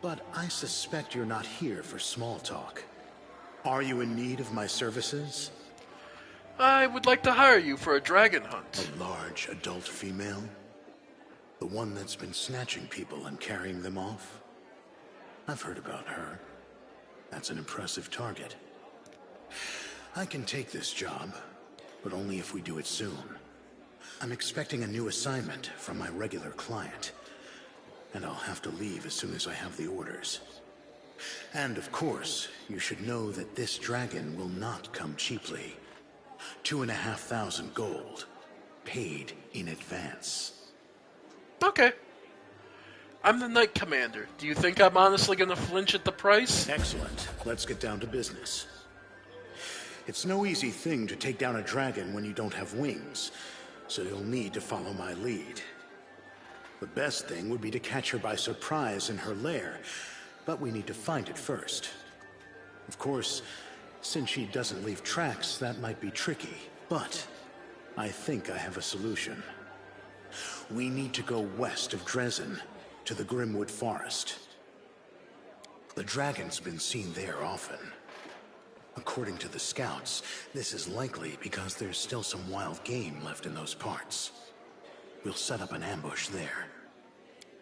But I suspect you're not here for small talk. Are you in need of my services? I would like to hire you for a dragon hunt. A large adult female? The one that's been snatching people and carrying them off? I've heard about her. That's an impressive target. I can take this job, but only if we do it soon. I'm expecting a new assignment from my regular client, and I'll have to leave as soon as I have the orders. And of course, you should know that this dragon will not come cheaply. 2,500 gold, paid in advance. Okay. I'm the Knight Commander. Do you think I'm honestly going to flinch at the price? Excellent. Let's get down to business. It's no easy thing to take down a dragon when you don't have wings, so you'll need to follow my lead. The best thing would be to catch her by surprise in her lair, but we need to find it first. Of course, since she doesn't leave tracks, that might be tricky, but I think I have a solution. We need to go west of Dresden, to the Grimwood Forest. The dragon's been seen there often. According to the scouts, this is likely because there's still some wild game left in those parts. We'll set up an ambush there.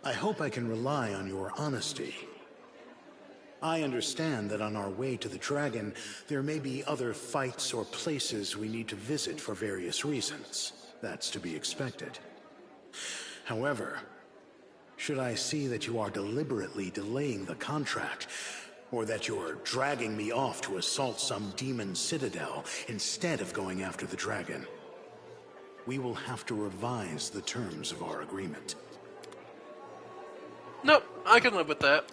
I hope I can rely on your honesty. I understand that on our way to the dragon, there may be other fights or places we need to visit for various reasons. That's to be expected. However, should I see that you are deliberately delaying the contract, or that you're dragging me off to assault some demon citadel instead of going after the dragon, we will have to revise the terms of our agreement. Nope, I can live with that.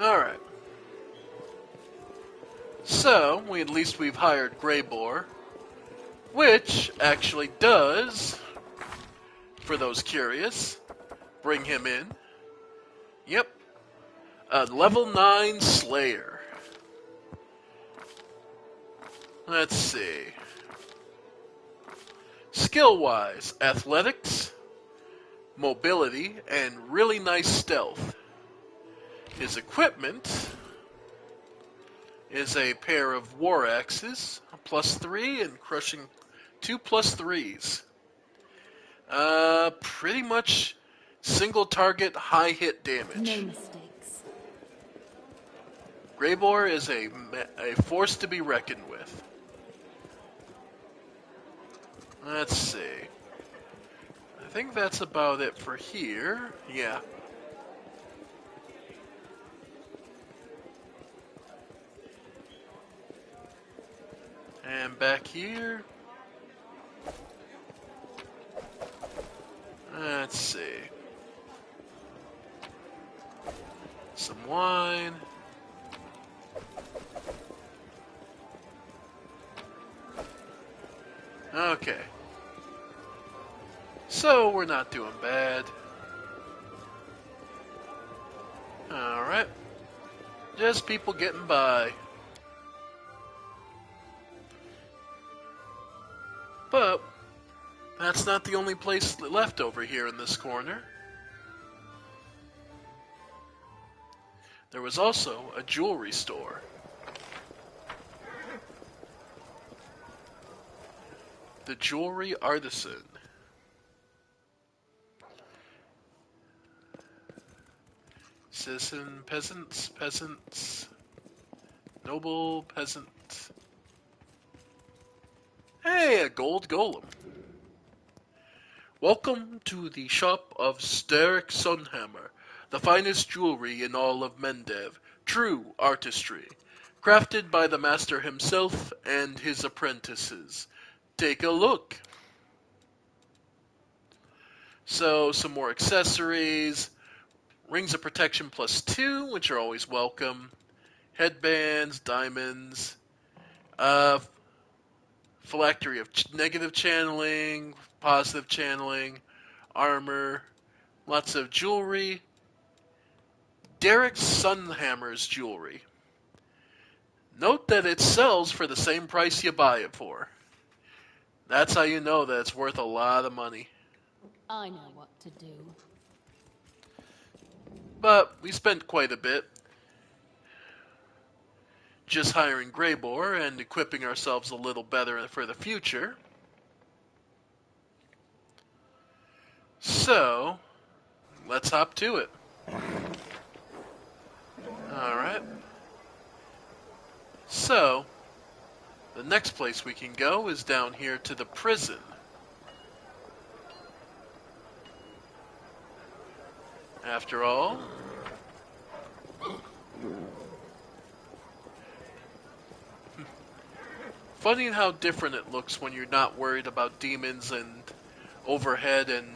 Alright. So, at least we've hired Greybor, which actually does, for those curious, bring him in. Yep. A level 9 Slayer. Let's see. Skill-wise, athletics, mobility, and really nice stealth. His equipment is a pair of war axes, a +3, and crushing 2 +3s. Pretty much single target, high hit damage. No mistakes. Greybor is a force to be reckoned with. Let's see. I think that's about it for here. Yeah. And back here. Let's see. Some wine. Okay. So, we're not doing bad. Alright. Just people getting by. But, That's not the only place left over here in this corner. There was also a jewelry store. The Jewelry Artisan. Citizen, peasants, noble, peasant. Hey, a gold golem. Welcome to the shop of Sterek Sunhammer, the finest jewelry in all of Mendev. True artistry, crafted by the master himself and his apprentices. Take a look. So, some more accessories. Rings of protection +2, which are always welcome. Headbands, diamonds. Phylactery of negative channeling, positive channeling, armor, lots of jewelry. Derek Sunhammer's jewelry. Note that it sells for the same price you buy it for. That's how you know that it's worth a lot of money. I know what to do. But we spent quite a bit just hiring Greybore and equipping ourselves a little better for the future. So, let's hop to it. Alright. So, the next place we can go is down here to the prison. After all, funny how different it looks when you're not worried about demons and overhead and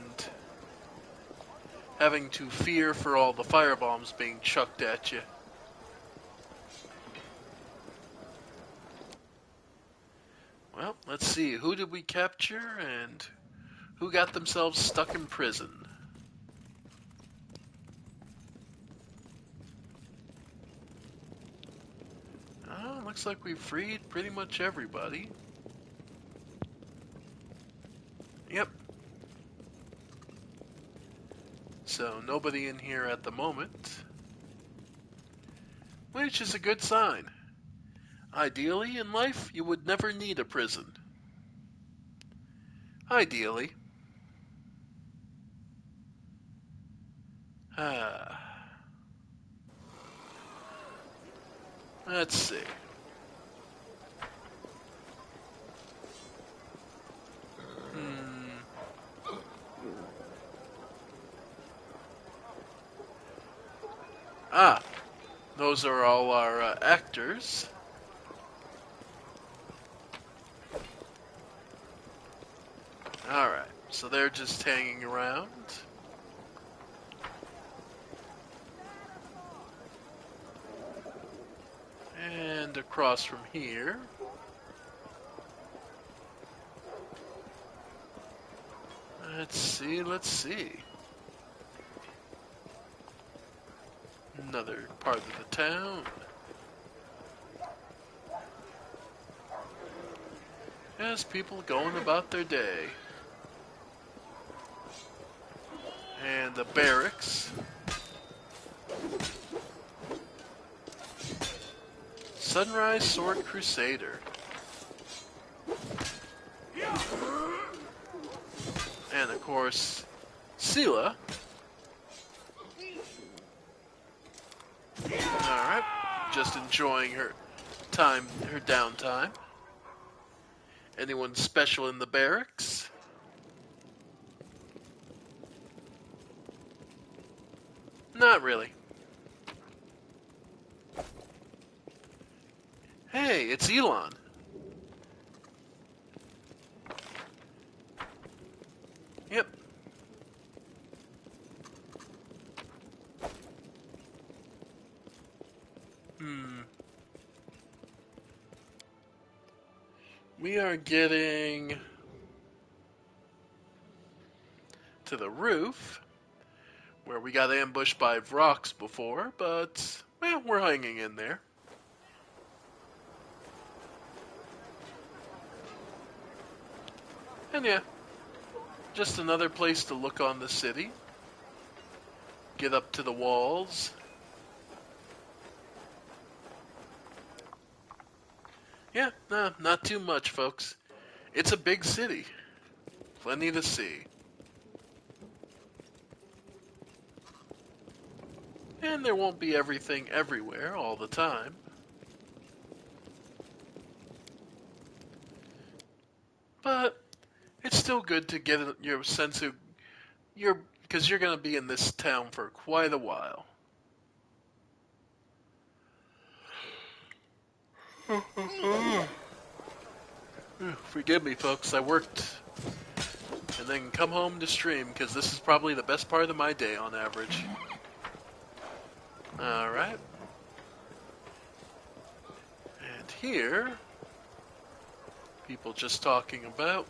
having to fear for all the firebombs being chucked at you. Well, let's see. Who did we capture and who got themselves stuck in prison? Oh, looks like we freed pretty much everybody. Yep. So, nobody in here at the moment. Which is a good sign. Ideally, in life, you would never need a prison. Ideally. Let's see. Ah, those are all our actors. Alright, so they're just hanging around. And across from here. Let's see. Another part of the town. Yes, people going about their day. And the barracks. Sunrise Sword Crusader. And of course, Sela. Alright, just enjoying her downtime. Anyone special in the barracks? Not really. Hey, it's Elon. Yep. We are getting to the roof, where we got ambushed by Vrox before, but, well, we're hanging in there. And yeah, Just another place to look on the city. Get up to the walls. Yeah, nah, not too much, folks. It's a big city. Plenty to see. And there won't be everything everywhere all the time. But it's still good to get your sense of because you're going to be in this town for quite a while. Forgive me, folks. I worked and then come home to stream because this is probably the best part of my day on average. Alright. And here, people just talking about.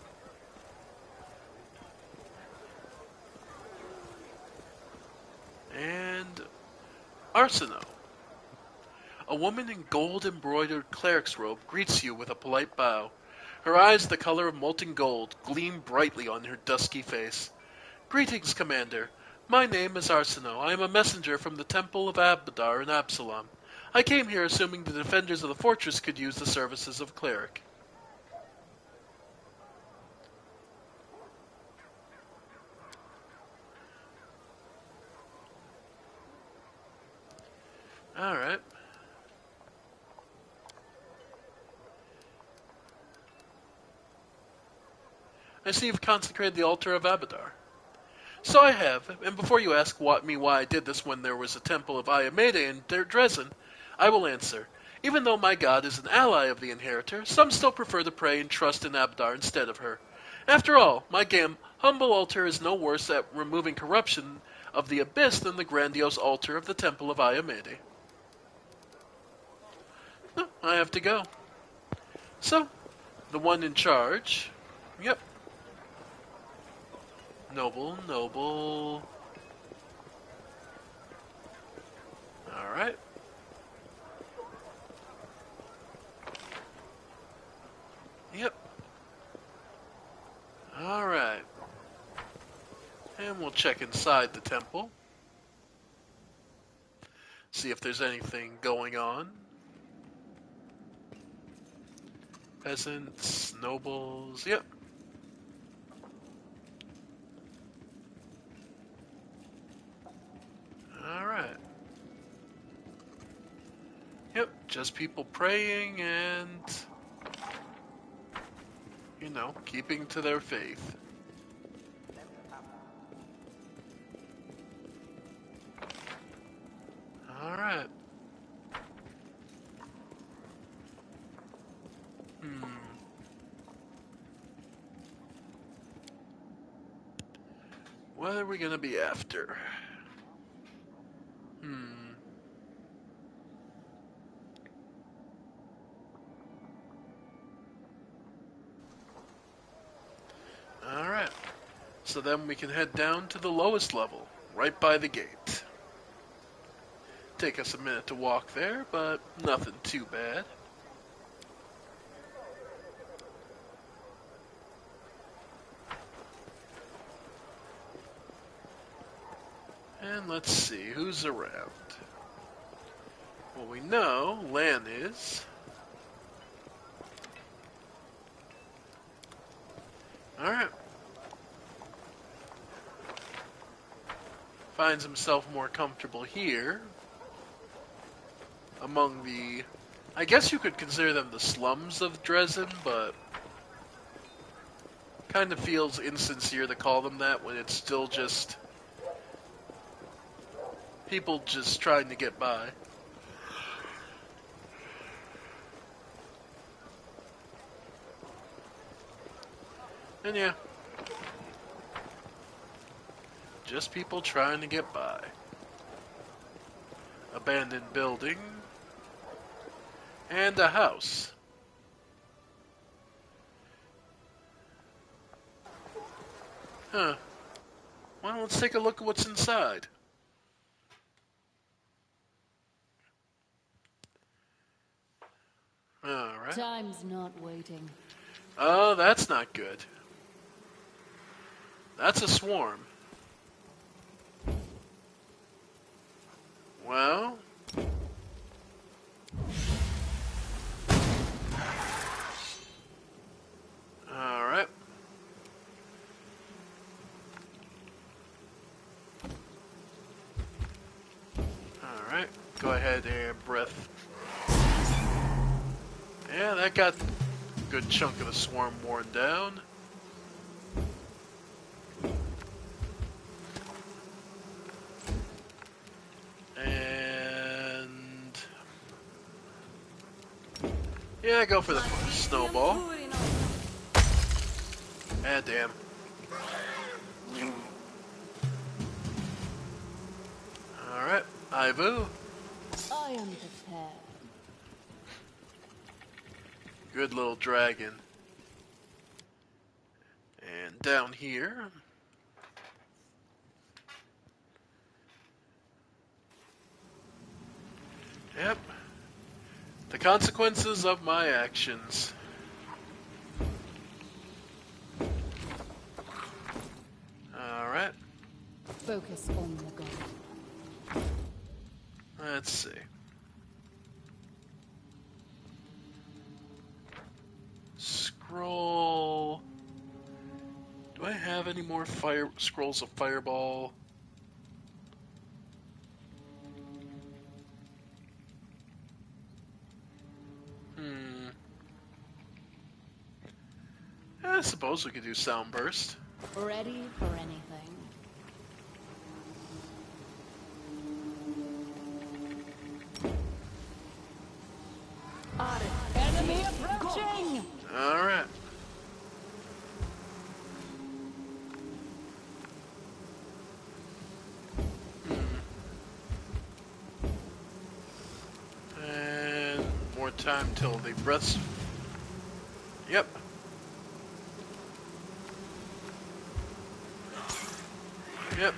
And Arsino. A woman in gold-embroidered cleric's robe greets you with a polite bow. Her eyes, the color of molten gold, gleam brightly on her dusky face. Greetings, Commander. My name is Arsino. I am a messenger from the Temple of Abadar in Absalom. I came here assuming the defenders of the fortress could use the services of a cleric. Alright. I see you've consecrated the altar of Abadar. So I have, and before you ask me why I did this when there was a temple of Iamede in Dresden, I will answer. Even though my god is an ally of the inheritor, some still prefer to pray and trust in Abadar instead of her. After all, my humble altar is no worse at removing corruption of the abyss than the grandiose altar of the temple of Iamede. No, I have to go. So, the one in charge. Yep. Noble, noble. Alright. Yep. Alright. And we'll check inside the temple. See if there's anything going on. Peasants, nobles, yep. Alright. Yep, just people praying and, keeping to their faith. Alright. What are we gonna be after? Alright. So then we can head down to the lowest level, right by the gate. Take us a minute to walk there, but nothing too bad. And let's see, who's around? Well, we know Lan is. Alright. Finds himself more comfortable here. Among the... I guess you could consider them the slums of Dresden, but... kind of feels insincere to call them that when it's still just... people just trying to get by. And yeah. Just people trying to get by. Abandoned building. And a house. Huh. Well, let's take a look at what's inside. Alright. Time's not waiting. Oh, that's not good. That's a swarm. Well... Alright. Alright. Go ahead and breath. Yeah, that got a good chunk of the swarm worn down. And... yeah, go for the snowball. Ah, damn. Alright, Ivu. I am prepared. Good little dragon. And down here... yep. The consequences of my actions. Alright. Focus on the goal. Let's see. Scroll. Do I have any more fire scrolls of fireball? I suppose we could do sound burst. Ready for anything. Enemy approaching! Alright. And more time till the breaths. Yep. Yep.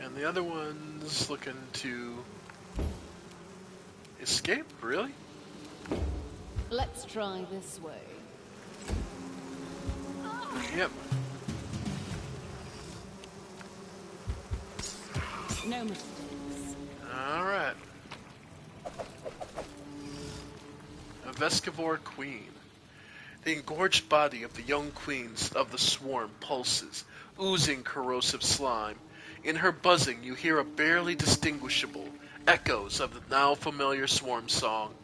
And the other one's looking to escape, really? Let's try this way. Yep. No mistakes. Alright. A Vescivore Queen. The engorged body of the young queens of the swarm pulses, oozing corrosive slime. In her buzzing you hear a barely distinguishable echoes of the now familiar swarm song.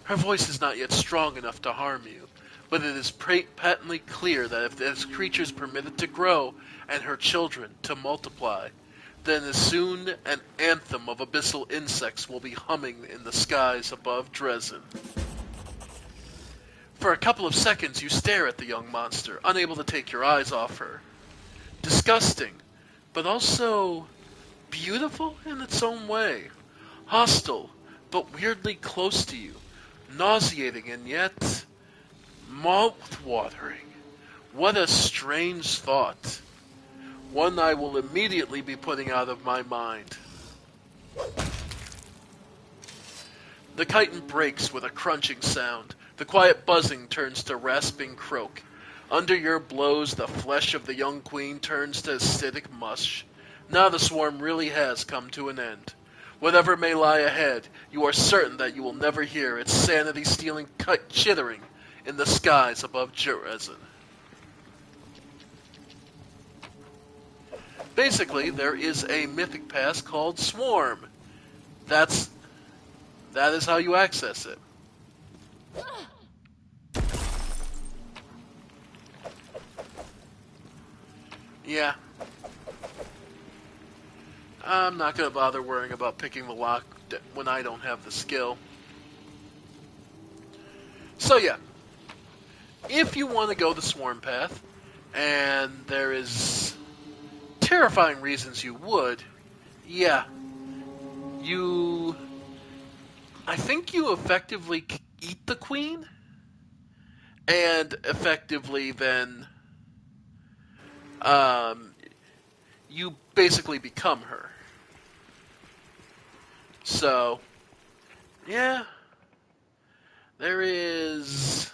Her voice is not yet strong enough to harm you, but it is patently clear that if this creature is permitted to grow and her children to multiply, then as soon an anthem of abyssal insects will be humming in the skies above Dresden. For a couple of seconds you stare at the young monster, unable to take your eyes off her. Disgusting, but also beautiful in its own way. Hostile, but weirdly close to you. Nauseating and yet mouth-watering. What a strange thought. One I will immediately be putting out of my mind. The chitin breaks with a crunching sound. The quiet buzzing turns to rasping croak. Under your blows, the flesh of the young queen turns to acidic mush. Now the swarm really has come to an end. Whatever may lie ahead, you are certain that you will never hear its sanity-stealing chittering in the skies above Dresden. Basically, there is a mythic pass called Swarm. That is how you access it. Yeah. I'm not going to bother worrying about picking the lock when I don't have the skill. So yeah. If you want to go the Swarm path, and there is terrifying reasons you would, yeah. I think you effectively eat the queen, and effectively then, you basically become her. So, yeah, there is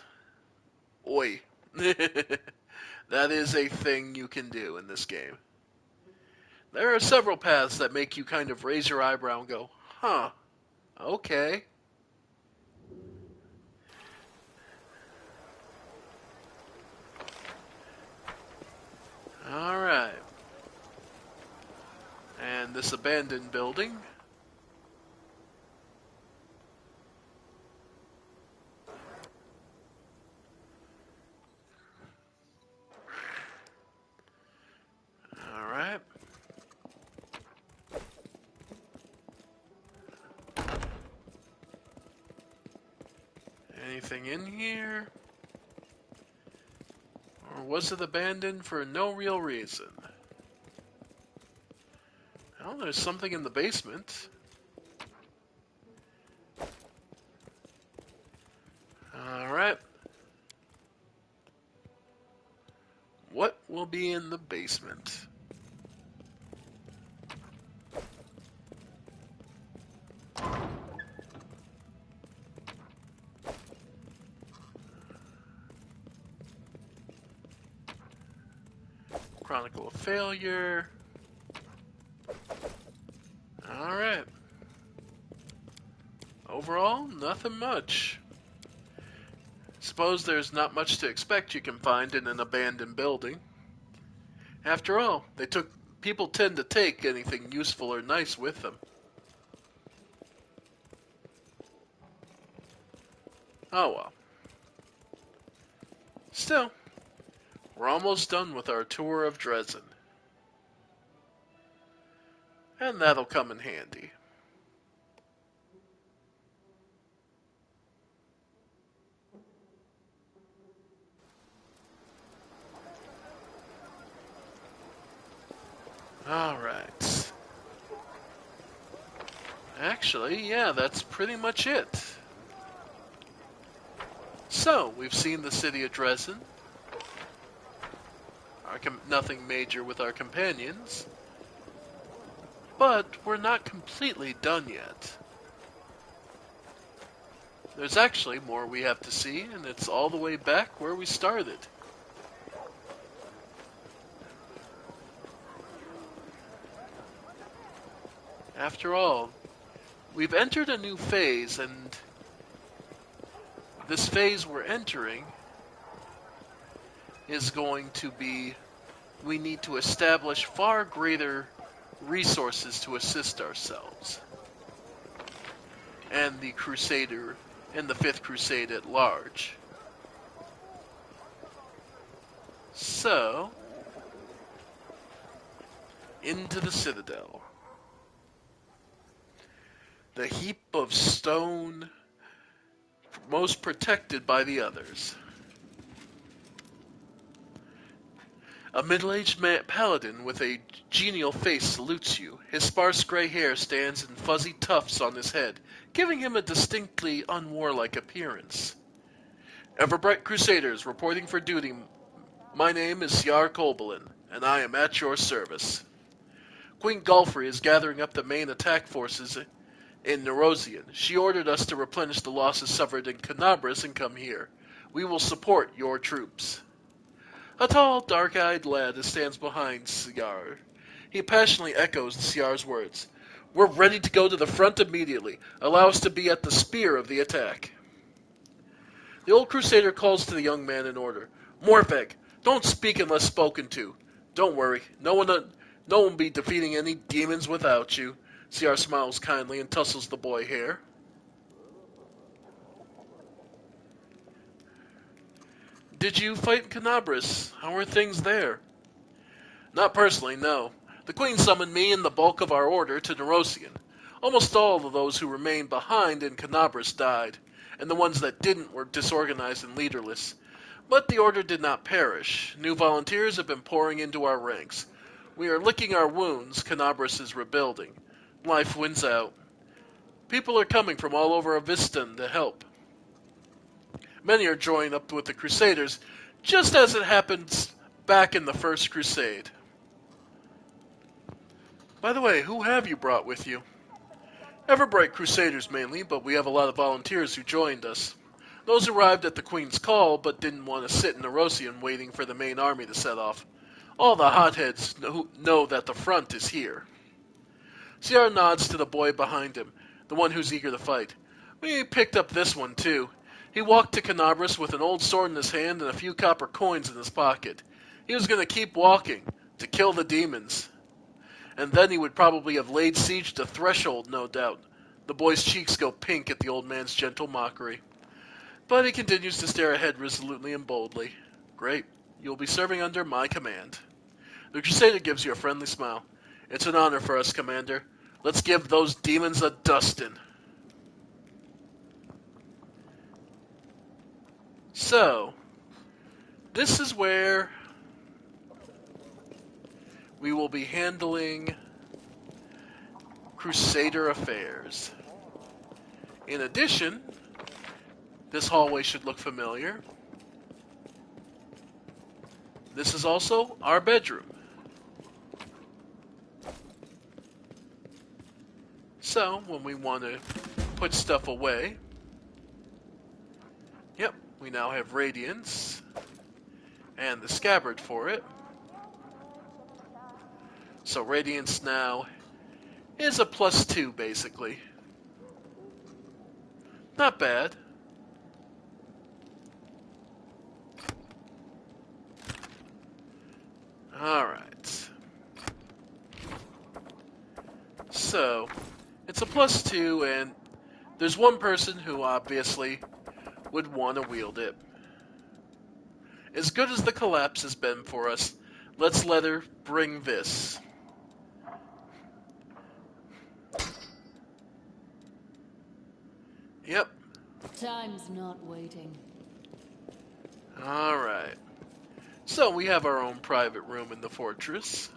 Oi. That is a thing you can do in this game. There are several paths that make you kind of raise your eyebrow and go, huh, okay. Alright. And this abandoned building. Alright. Anything in here? Or was it abandoned for no real reason? Well, there's something in the basement. Alright. What will be in the basement? Chronicle of Failure. Alright. Overall, nothing much. Suppose there's not much to expect you can find in an abandoned building. After all, people tend to take anything useful or nice with them. Oh well. Still, we're almost done with our tour of Dresden. And that'll come in handy. Alright. Actually, yeah, that's pretty much it. So, we've seen the city of Dresden. Nothing major with our companions. But we're not completely done yet. There's actually more we have to see, and it's all the way back where we started. After all, we've entered a new phase, and this phase we're entering is going to be, we need to establish far greater resources to assist ourselves and the Crusader and the Fifth Crusade at large. So, into the Citadel. The heap of stone most protected by the others. A middle-aged paladin with a genial face salutes you. His sparse gray hair stands in fuzzy tufts on his head, giving him a distinctly unwarlike appearance. Everbright Crusaders, reporting for duty. My name is Siar Kolbalin, and I am at your service. Queen Galfrey is gathering up the main attack forces in Nerosian. She ordered us to replenish the losses suffered in Canabras and come here. We will support your troops. A tall, dark-eyed lad stands behind Siar. He passionately echoes Siar's words. We're ready to go to the front immediately. Allow us to be at the spear of the attack. The old crusader calls to the young man in order. Morveg, don't speak unless spoken to. Don't worry, no one will be defeating any demons without you. Siar smiles kindly and tussles the boy hair. Did you fight in Canabras? How are things there? Not personally, no. The Queen summoned me and the bulk of our order to Nerosian. Almost all of those who remained behind in Canabras died, and the ones that didn't were disorganized and leaderless. But the order did not perish. New volunteers have been pouring into our ranks. We are licking our wounds. Canabras is rebuilding. Life wins out. People are coming from all over Avistan to help. Many are joining up with the Crusaders, just as it happened back in the First Crusade. By the way, who have you brought with you? Everbright Crusaders mainly, but we have a lot of volunteers who joined us. Those arrived at the Queen's call, but didn't want to sit in Erosium waiting for the main army to set off. All the hotheads know that the front is here. CR nods to the boy behind him, the one who's eager to fight. We picked up this one, too. He walked to Canabras with an old sword in his hand and a few copper coins in his pocket. He was going to keep walking, to kill the demons. And then he would probably have laid siege to Threshold, no doubt. The boy's cheeks go pink at the old man's gentle mockery. But he continues to stare ahead resolutely and boldly. Great. You'll be serving under my command. The Crusader gives you a friendly smile. It's an honor for us, Commander. Let's give those demons a dusting. So, this is where we will be handling Crusader affairs. In addition, this hallway should look familiar. This is also our bedroom. So, when we want to put stuff away, yep, we now have Radiance and the scabbard for it. So Radiance now is a +2, basically. Not bad. Alright. So, it's a +2, and there's one person who obviously would want to wield it. As good as the collapse has been for us, let's let her bring this. Yep. Time's not waiting. Alright. So we have our own private room in the fortress.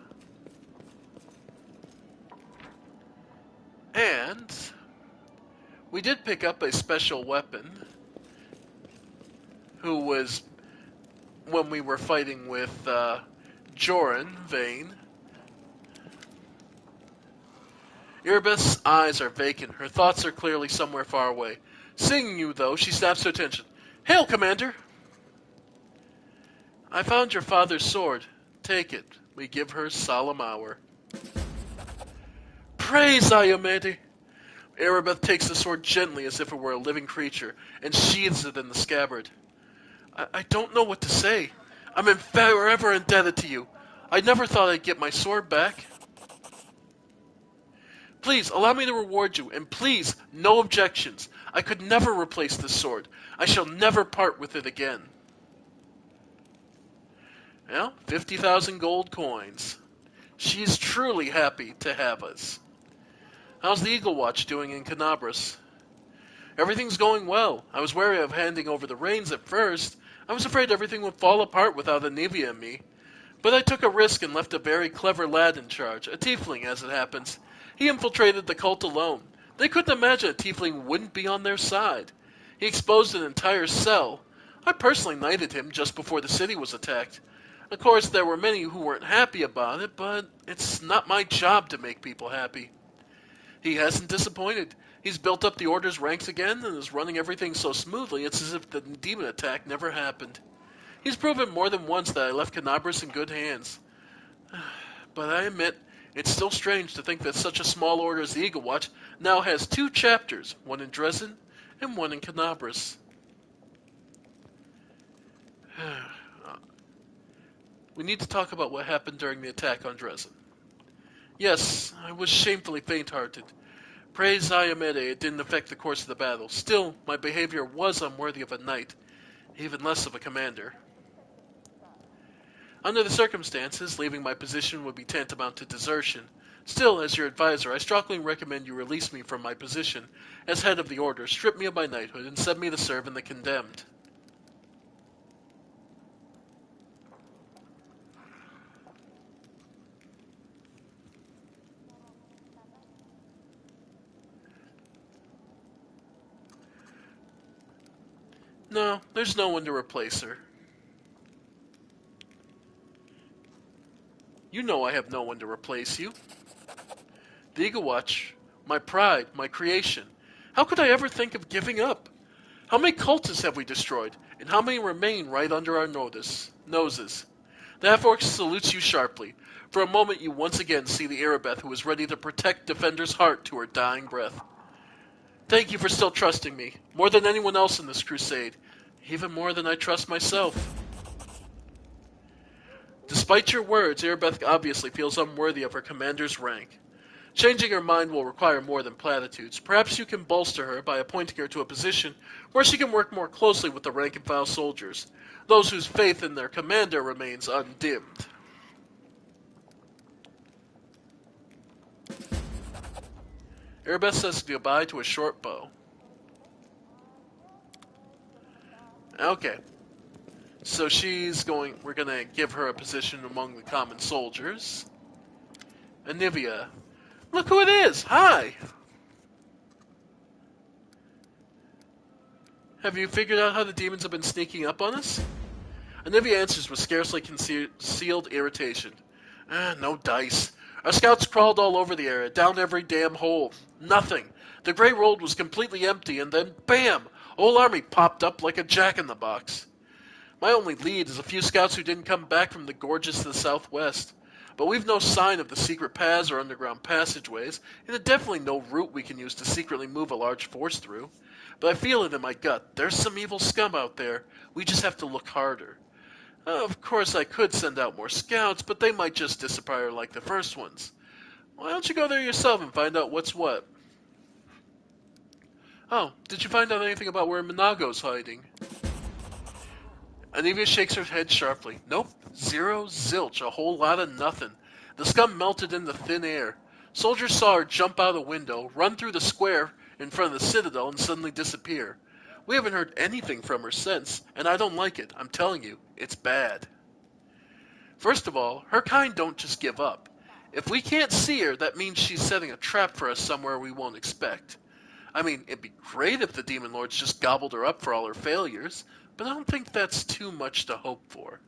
And we did pick up a special weapon who was when we were fighting with Joran Vane. Erebeth's eyes are vacant. Her thoughts are clearly somewhere far away. Seeing you, though, she snaps to attention. Hail, Commander! I found your father's sword. Take it. We give her solemn hour. Praise Ayamede! Erebeth takes the sword gently as if it were a living creature, and sheathes it in the scabbard. I don't know what to say. I'm forever indebted to you. I never thought I'd get my sword back. Please, allow me to reward you, and please, no objections. I could never replace this sword. I shall never part with it again. Well, 50,000 gold coins. She's truly happy to have us. How's the Eagle Watch doing in Canabras? Everything's going well. I was wary of handing over the reins at first. I was afraid everything would fall apart without Anivia and me. But I took a risk and left a very clever lad in charge, a tiefling as it happens. He infiltrated the cult alone. They couldn't imagine a tiefling wouldn't be on their side. He exposed an entire cell. I personally knighted him just before the city was attacked. Of course, there were many who weren't happy about it, but it's not my job to make people happy. He hasn't disappointed. He's built up the Order's ranks again and is running everything so smoothly it's as if the demon attack never happened. He's proven more than once that I left Canabras in good hands. But I admit, it's still strange to think that such a small order as the Eagle Watch now has 2 chapters, one in Dresden and one in Canabras. We need to talk about what happened during the attack on Dresden. Yes, I was shamefully faint-hearted. Praise Ayamede, it didn't affect the course of the battle. Still, my behavior was unworthy of a knight, even less of a commander. Under the circumstances, leaving my position would be tantamount to desertion. Still, as your advisor, I strongly recommend you release me from my position as head of the Order, strip me of my knighthood, and send me to serve in the condemned. No, there's no one to replace her. You know I have no one to replace you. The Eagle Watch, my pride, my creation. How could I ever think of giving up? How many cultists have we destroyed, and how many remain right under our noses? The half-orc salutes you sharply. For a moment you once again see the Erebeth who is ready to protect Defender's heart to her dying breath. Thank you for still trusting me, more than anyone else in this crusade, even more than I trust myself. Despite your words, Erebeth obviously feels unworthy of her commander's rank. Changing her mind will require more than platitudes. Perhaps you can bolster her by appointing her to a position where she can work more closely with the rank-and-file soldiers, those whose faith in their commander remains undimmed. Erebeth says goodbye to a short bow. Okay. So we're gonna give her a position among the common soldiers. Anivia. Look who it is! Hi! Have you figured out how the demons have been sneaking up on us? Anivia answers with scarcely concealed irritation. No dice. Our scouts crawled all over the area, down every damn hole. Nothing. The Grey Road was completely empty, and then, bam! A whole army popped up like a jack-in-the-box. My only lead is a few scouts who didn't come back from the gorges to the southwest. But we've no sign of the secret paths or underground passageways, and there's definitely no route we can use to secretly move a large force through. But I feel it in my gut. There's some evil scum out there. We just have to look harder. Of course, I could send out more scouts, but they might just disappear like the first ones. Why don't you go there yourself and find out what's what? Oh, did you find out anything about where Minago's hiding? Anivia shakes her head sharply. Nope, zero, zilch, a whole lot of nothing. The scum melted into thin air. Soldiers saw her jump out a window, run through the square in front of the citadel, and suddenly disappear. We haven't heard anything from her since, and I don't like it. I'm telling you, it's bad. First of all, her kind don't just give up. If we can't see her, that means she's setting a trap for us somewhere we won't expect. I mean, it'd be great if the Demon Lords just gobbled her up for all her failures, but I don't think that's too much to hope for.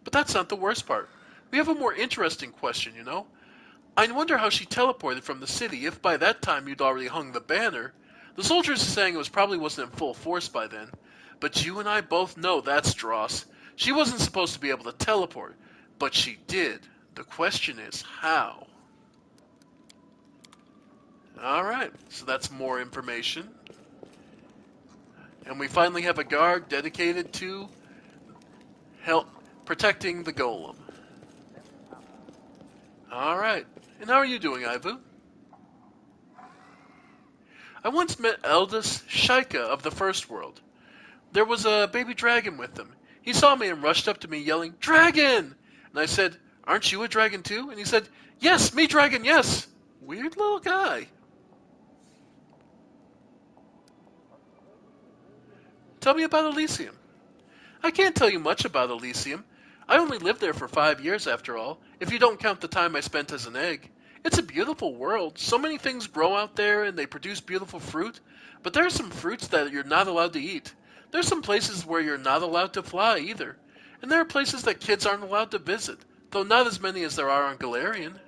But that's not the worst part. We have a more interesting question, you know? I wonder how she teleported from the city if by that time you'd already hung the banner. The soldiers are saying it probably wasn't in full force by then. But you and I both know that's dross. She wasn't supposed to be able to teleport, but she did. The question is, how? Alright, so that's more information. And we finally have a guard dedicated to protecting the golem. Alright, and how are you doing, Ivu? I once met Eldest Shaika of the First World. There was a baby dragon with him. He saw me and rushed up to me yelling, "Dragon!" And I said, "Aren't you a dragon too?" And he said, "Yes, me dragon, yes." Weird little guy. Tell me about Elysium. I can't tell you much about Elysium. I only lived there for 5 years after all, if you don't count the time I spent as an egg. It's a beautiful world. So many things grow out there and they produce beautiful fruit, but there are some fruits that you're not allowed to eat. There's some places where you're not allowed to fly either. And there are places that kids aren't allowed to visit, though not as many as there are on Galarian.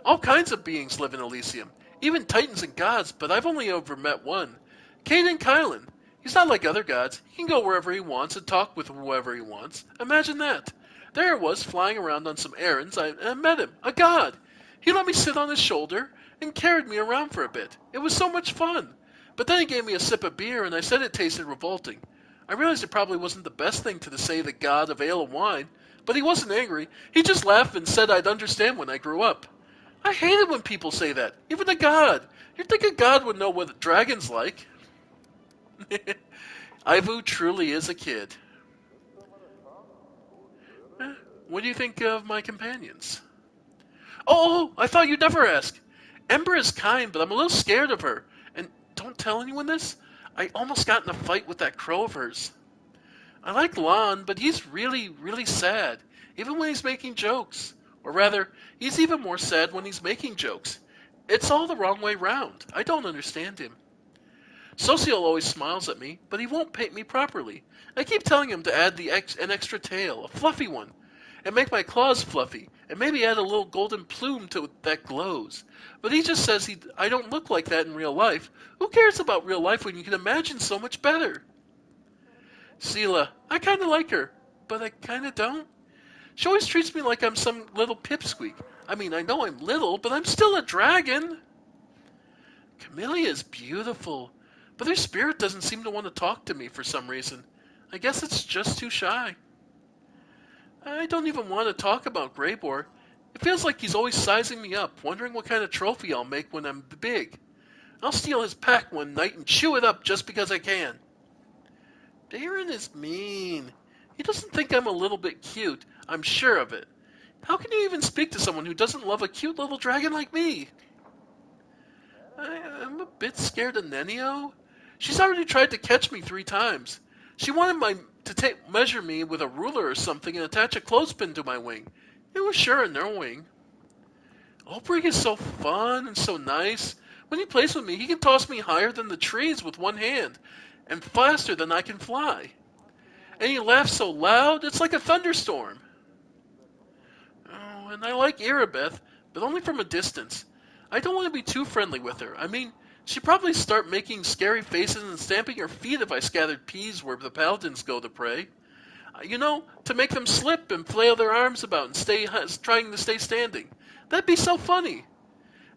All kinds of beings live in Elysium, even titans and gods, but I've only ever met one. Caden Kylan. He's not like other gods. He can go wherever he wants and talk with whoever he wants. Imagine that. There I was, flying around on some errands, and I met him, a god. He let me sit on his shoulder and carried me around for a bit. It was so much fun. But then he gave me a sip of beer, and I said it tasted revolting. I realized it probably wasn't the best thing to say the god of ale and wine, but he wasn't angry. He just laughed and said I'd understand when I grew up. I hate it when people say that, even a god. You'd think a god would know what a dragon's like. Ivu truly is a kid. What do you think of my companions? Oh, I thought you'd never ask. Ember is kind, but I'm a little scared of her. And don't tell anyone this. I almost got in a fight with that crow of hers. I like Lon, but he's really, really sad, even when he's making jokes. Or rather, he's even more sad when he's making jokes. It's all the wrong way round. I don't understand him. Social always smiles at me, but he won't paint me properly. I keep telling him to add an extra tail, a fluffy one. and make my claws fluffy, and maybe add a little golden plume to that glows. But he just says I don't look like that in real life. Who cares about real life when you can imagine so much better? Sela, I kinda like her, but I kinda don't. She always treats me like I'm some little pipsqueak. I mean, I know I'm little, but I'm still a dragon. Camellia is beautiful, but her spirit doesn't seem to want to talk to me for some reason. I guess it's just too shy. I don't even want to talk about Greybor. It feels like he's always sizing me up, wondering what kind of trophy I'll make when I'm big. I'll steal his pack one night and chew it up just because I can. Darren is mean. He doesn't think I'm a little bit cute. I'm sure of it. How can you even speak to someone who doesn't love a cute little dragon like me? I'm a bit scared of Nenio. She's already tried to catch me 3 times. She wanted to measure me with a ruler or something and attach a clothespin to my wing. It was sure annoying. Ulbrich is so fun and so nice. When he plays with me, he can toss me higher than the trees with one hand, and faster than I can fly. And he laughs so loud, it's like a thunderstorm. Oh, and I like Erebeth, but only from a distance. I don't want to be too friendly with her. I mean, she'd probably start making scary faces and stamping her feet if I scattered peas where the paladins go to pray. You know, to make them slip and flail their arms about and trying to stay standing. That'd be so funny.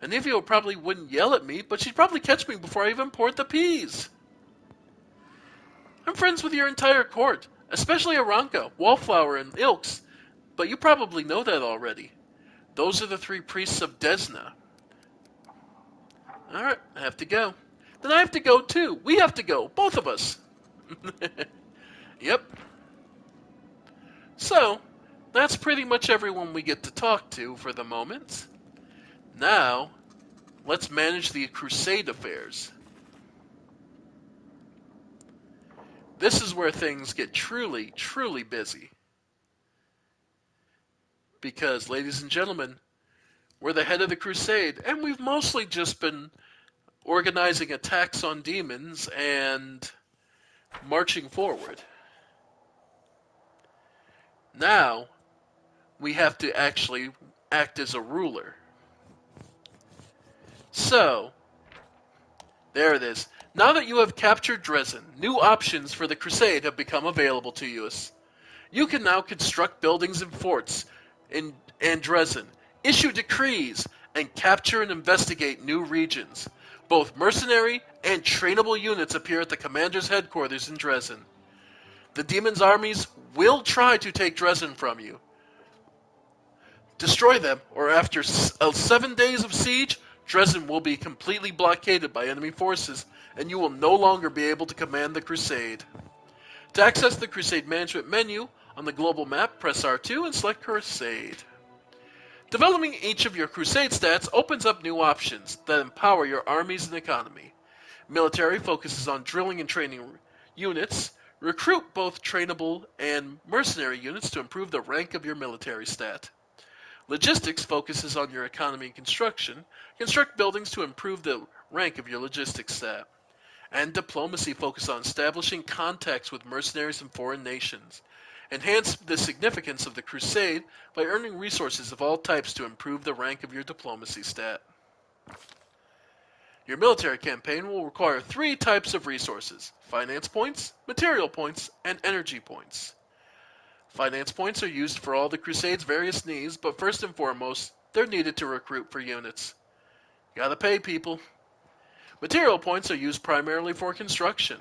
Anivio probably wouldn't yell at me, but she'd probably catch me before I even poured the peas. I'm friends with your entire court, especially Aranka, Wallflower, and Ilks, but you probably know that already. Those are the 3 priests of Desna. Alright, I have to go. Then I have to go too. We have to go, both of us. Yep. So, that's pretty much everyone we get to talk to for the moment. Now, let's manage the crusade affairs. This is where things get truly, truly busy. Because, ladies and gentlemen, we're the head of the crusade, and we've mostly just been organizing attacks on demons and marching forward. Now, we have to actually act as a ruler. So, there it is. Now that you have captured Dresden, new options for the crusade have become available to you. You can now construct buildings and forts in Dresden, issue decrees, and capture and investigate new regions. Both mercenary and trainable units appear at the commander's headquarters in Dresden. The demons' armies will try to take Dresden from you. Destroy them, or after 7 days of siege, Dresden will be completely blockaded by enemy forces, and you will no longer be able to command the crusade. To access the crusade management menu on the global map, press R2 and select Crusade. Developing each of your crusade stats opens up new options that empower your armies and economy. Military focuses on drilling and training units. Recruit both trainable and mercenary units to improve the rank of your military stat. Logistics focuses on your economy and construction. Construct buildings to improve the rank of your logistics stat. And diplomacy focuses on establishing contacts with mercenaries and foreign nations. Enhance the significance of the crusade by earning resources of all types to improve the rank of your diplomacy stat. Your military campaign will require 3 types of resources: finance points, material points, and energy points. Finance points are used for all the Crusade's various needs, but first and foremost, they're needed to recruit for units. Gotta pay people. Material points are used primarily for construction,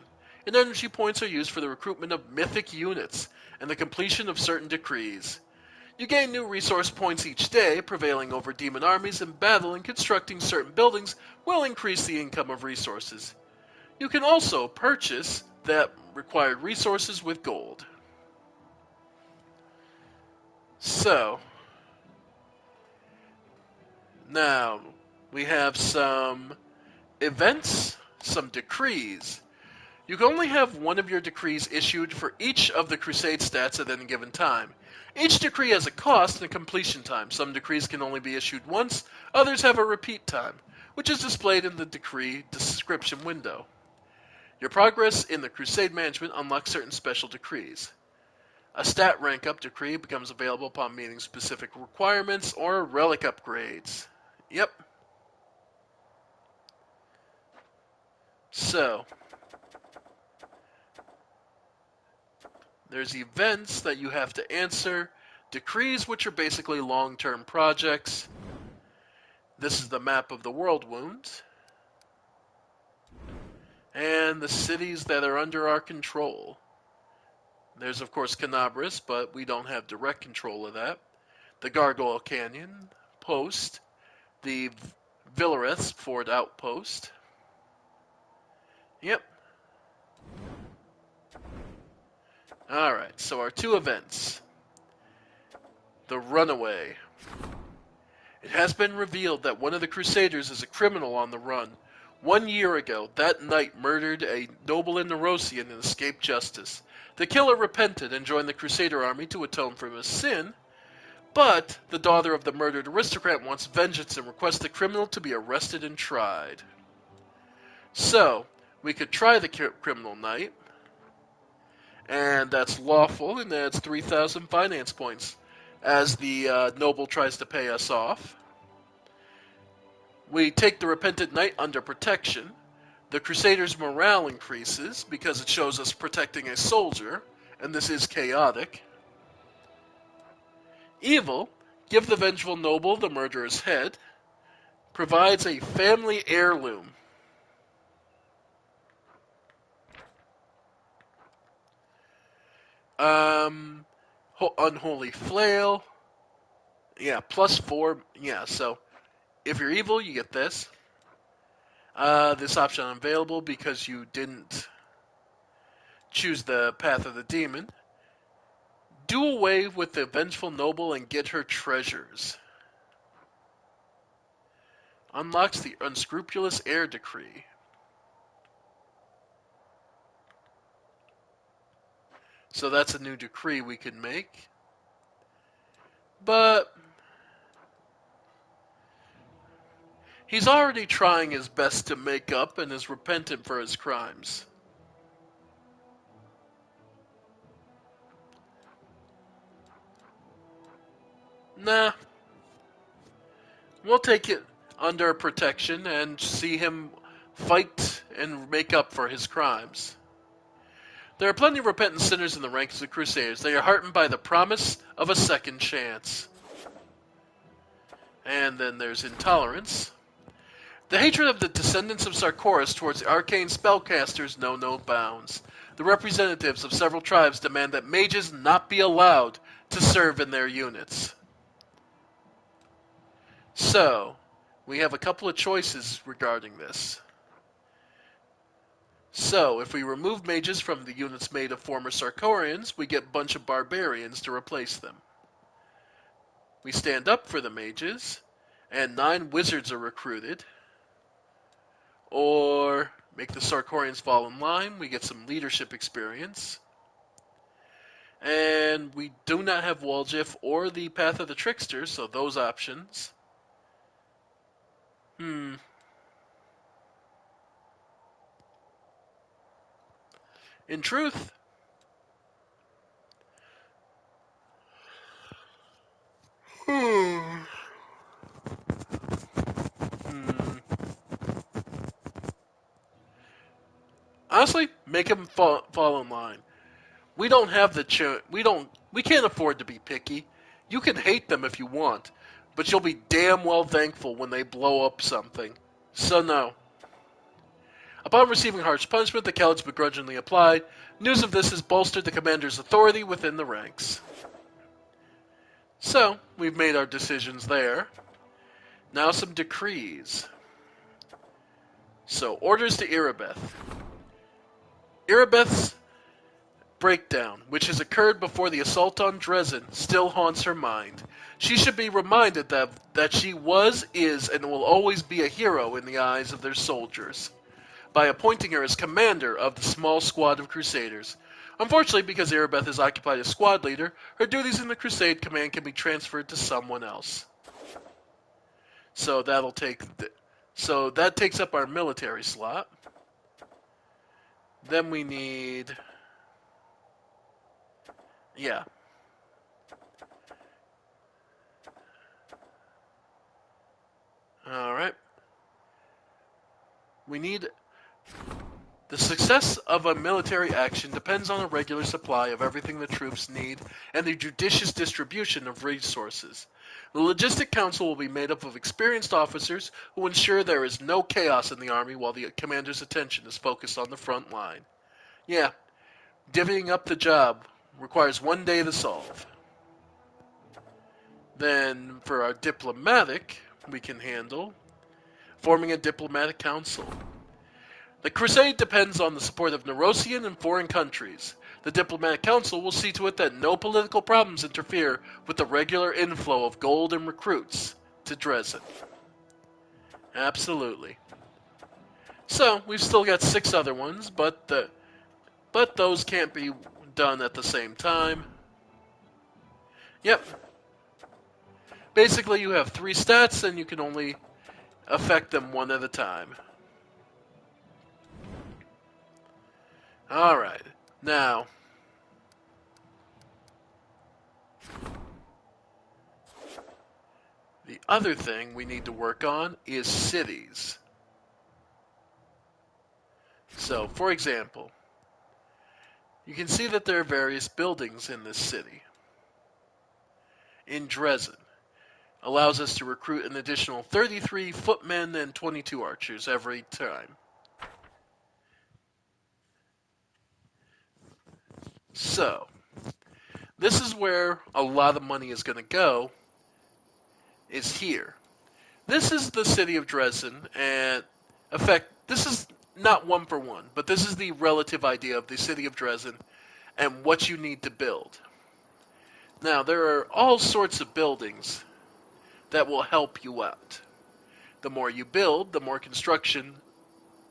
and energy points are used for the recruitment of mythic units and the completion of certain decrees. You gain new resource points each day. Prevailing over demon armies in battle and constructing certain buildings will increase the income of resources. You can also purchase that required resources with gold. So, now we have some events, some decrees. You can only have one of your decrees issued for each of the crusade stats at any given time. Each decree has a cost and a completion time. Some decrees can only be issued once, others have a repeat time, which is displayed in the decree description window. Your progress in the crusade management unlocks certain special decrees. A stat rank up decree becomes available upon meeting specific requirements or relic upgrades. Yep. So, there's events that you have to answer, decrees which are basically long-term projects. This is the map of the world wounds. And the cities that are under our control. There's, of course, Canabris, but we don't have direct control of that. The Gargoyle Canyon Post, the Villareth Ford Outpost. Yep. Alright, so our two events. The Runaway. It has been revealed that one of the Crusaders is a criminal on the run. 1 year ago, that knight murdered a noble in Nerosian and escaped justice. The killer repented and joined the Crusader army to atone for his sin, but the daughter of the murdered aristocrat wants vengeance and requests the criminal to be arrested and tried. So, we could try the criminal knight, and that's lawful, and that's 3,000 finance points, as the noble tries to pay us off. We take the repentant knight under protection. The Crusader's morale increases because it shows us protecting a soldier, and this is chaotic. Evil, give the vengeful noble the murderer's head, provides a family heirloom. Unholy flail. Yeah, +4. Yeah, so if you're evil, you get this. This option unavailable because you didn't choose the path of the demon. Do away with the vengeful noble and get her treasures. Unlocks the unscrupulous heir decree. So that's a new decree we can make. But he's already trying his best to make up and is repentant for his crimes. Nah. We'll take it under protection and see him fight and make up for his crimes. There are plenty of repentant sinners in the ranks of the Crusaders. They are heartened by the promise of a second chance. And then there's intolerance. The hatred of the descendants of Sarkoris towards the arcane spellcasters know no bounds. The representatives of several tribes demand that mages not be allowed to serve in their units. So, we have a couple of choices regarding this. So, if we remove mages from the units made of former Sarkorians, we get a bunch of barbarians to replace them. We stand up for the mages, and 9 wizards are recruited. Or make the Sarkorians fall in line, we get some leadership experience. And we do not have Waljif or the Path of the Trickster, so those options. In truth, honestly, make them fall in line. We don't have the we can't afford to be picky. You can hate them if you want, but you'll be damn well thankful when they blow up something. So no. Upon receiving harsh punishment, the Calids begrudgingly applied. News of this has bolstered the commander's authority within the ranks. So, we've made our decisions there. Now some decrees. So, orders to Irabeth. Irabeth's breakdown, which has occurred before the assault on Dresden, still haunts her mind. She should be reminded that she was, is, and will always be a hero in the eyes of their soldiers, by appointing her as commander of the small squad of Crusaders. Unfortunately, because Irabeth is occupied as squad leader, her duties in the Crusade command can be transferred to someone else. So that takes up our military slot. Then we need Yeah. Alright. We need... The success of a military action depends on a regular supply of everything the troops need and the judicious distribution of resources. The Logistic Council will be made up of experienced officers who ensure there is no chaos in the army while the commander's attention is focused on the front line. Yeah, divvying up the job requires 1 day to solve. Then, for our diplomatic, we can handle forming a diplomatic council. The crusade depends on the support of Nerosian and foreign countries. The Diplomatic Council will see to it that no political problems interfere with the regular inflow of gold and recruits to Dresden. Absolutely. So, we've still got 6 other ones, but those can't be done at the same time. Yep. Basically, you have 3 stats, and you can only affect them one at a time. Alright. Now, the other thing we need to work on is cities. So, for example, you can see that there are various buildings in this city. In Dresden, allows us to recruit an additional 33 footmen and 22 archers every time. So, this is where a lot of money is going to go, is here. This is the city of Dresden, and this is not one for one, but this is the relative idea of the city of Dresden and what you need to build. Now, there are all sorts of buildings that will help you out. The more you build, the more construction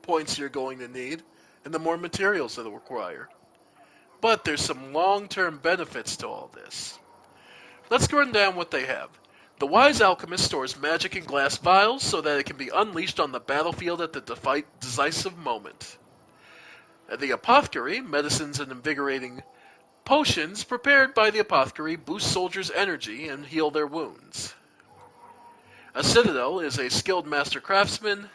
points you're going to need, and the more materials it'll require. But there's some long-term benefits to all this. Let's run down what they have. The Wise Alchemist stores magic in glass vials so that it can be unleashed on the battlefield at the decisive moment. The Apothecary, medicines and invigorating potions prepared by the Apothecary boost soldiers' energy and heal their wounds. A Citadel is a skilled master craftsman.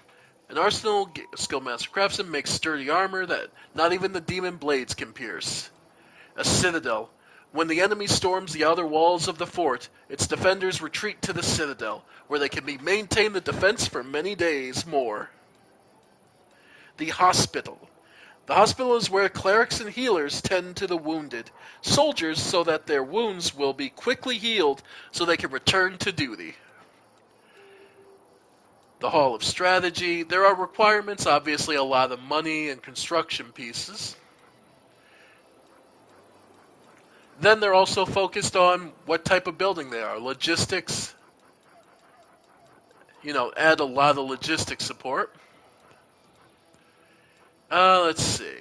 An arsenal skilled master craftsman makes sturdy armor that not even the demon blades can pierce. A Citadel. When the enemy storms the outer walls of the fort, its defenders retreat to the Citadel, where they can maintain the defense for many days more. The Hospital. The hospital is where clerics and healers tend to the wounded soldiers so that their wounds will be quickly healed so they can return to duty. The Hall of Strategy. There are requirements, obviously a lot of money and construction pieces. Then they're also focused on what type of building they are. Logistics. Add a lot of logistic support. Let's see.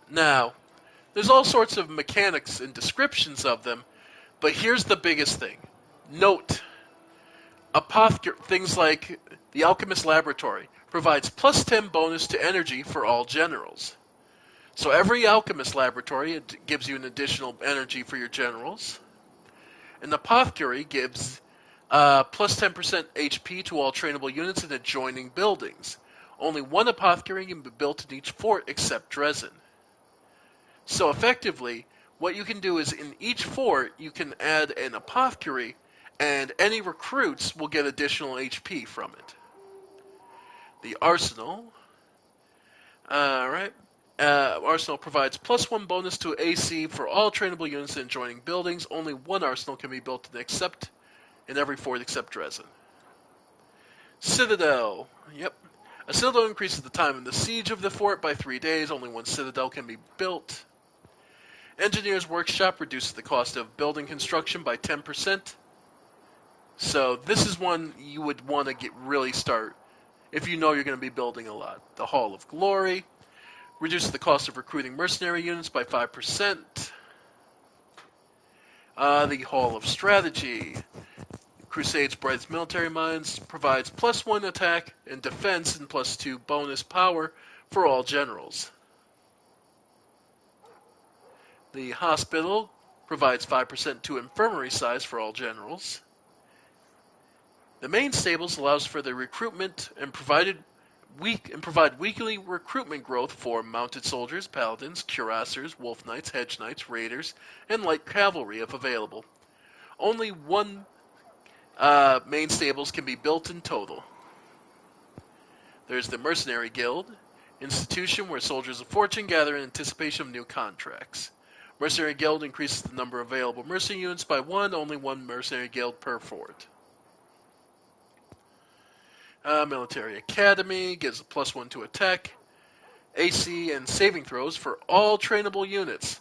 Now, there's all sorts of mechanics and descriptions of them, but here's the biggest thing. Note, things like the Alchemist Laboratory provides plus 10 bonus to energy for all generals. So every Alchemist Laboratory, it gives you an additional energy for your generals. An Apothecary gives plus 10% HP to all trainable units in adjoining buildings. Only one Apothecary can be built in each fort except Dresden. So effectively, what you can do is in each fort, you can add an Apothecary, and any recruits will get additional HP from it. The Arsenal. Alright. Arsenal provides plus 1 bonus to AC for all trainable units in adjoining buildings. Only one Arsenal can be built in every fort except Dresden. Citadel. Yep. A Citadel increases the time in the siege of the fort by 3 days. Only one Citadel can be built. Engineer's Workshop reduces the cost of building construction by 10%. So this is one you would want to really start if you know you're going to be building a lot. The Hall of Glory reduces the cost of recruiting mercenary units by 5%. The Hall of Strategy. Crusade's brightest military minds provides plus 1 attack and defense and plus 2 bonus power for all generals. The hospital provides 5% to infirmary size for all generals. The main stables allows for the recruitment and provide weekly recruitment growth for mounted soldiers, paladins, cuirassiers, wolf knights, hedge knights, raiders, and light cavalry if available. Only one main stables can be built in total. There's the Mercenary Guild, institution where soldiers of fortune gather in anticipation of new contracts. Mercenary Guild increases the number of available mercenary units by one, only one Mercenary Guild per fort. Military Academy gives a +1 to attack, AC, and saving throws for all trainable units.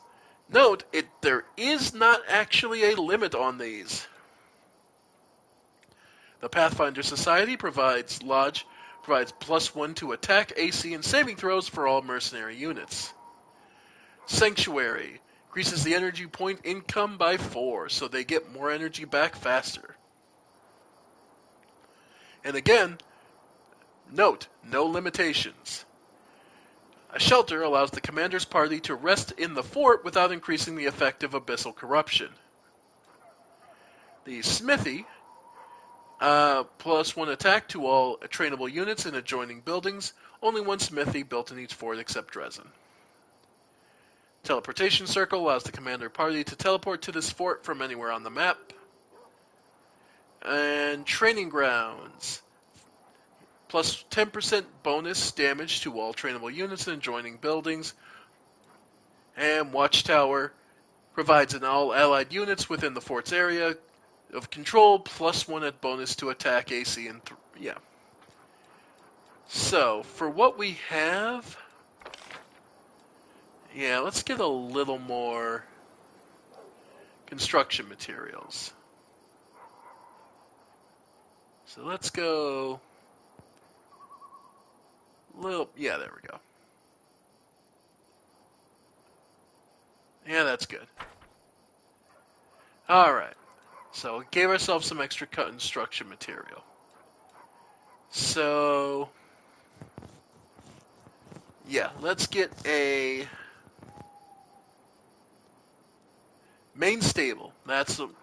Note, there is not actually a limit on these. The Pathfinder Society provides +1 to attack, AC, and saving throws for all mercenary units. Sanctuary increases the energy point income by 4, so they get more energy back faster. And again, note, no limitations. A shelter allows the commander's party to rest in the fort without increasing the effect of abyssal corruption. The smithy, +1 attack to all trainable units in adjoining buildings, only one smithy built in each fort except Dresden. Teleportation circle allows the commander party to teleport to this fort from anywhere on the map. And training grounds, +10% bonus damage to all trainable units in adjoining buildings. And Watchtower provides an all allied units within the fort's area of control, +1 at bonus to attack, AC, and yeah. So, for what we have, yeah, let's get a little more construction materials. So let's go yeah, there we go. Yeah, that's good. Alright. So, gave ourselves some extra construction material. So, yeah, let's get a main stable. That's one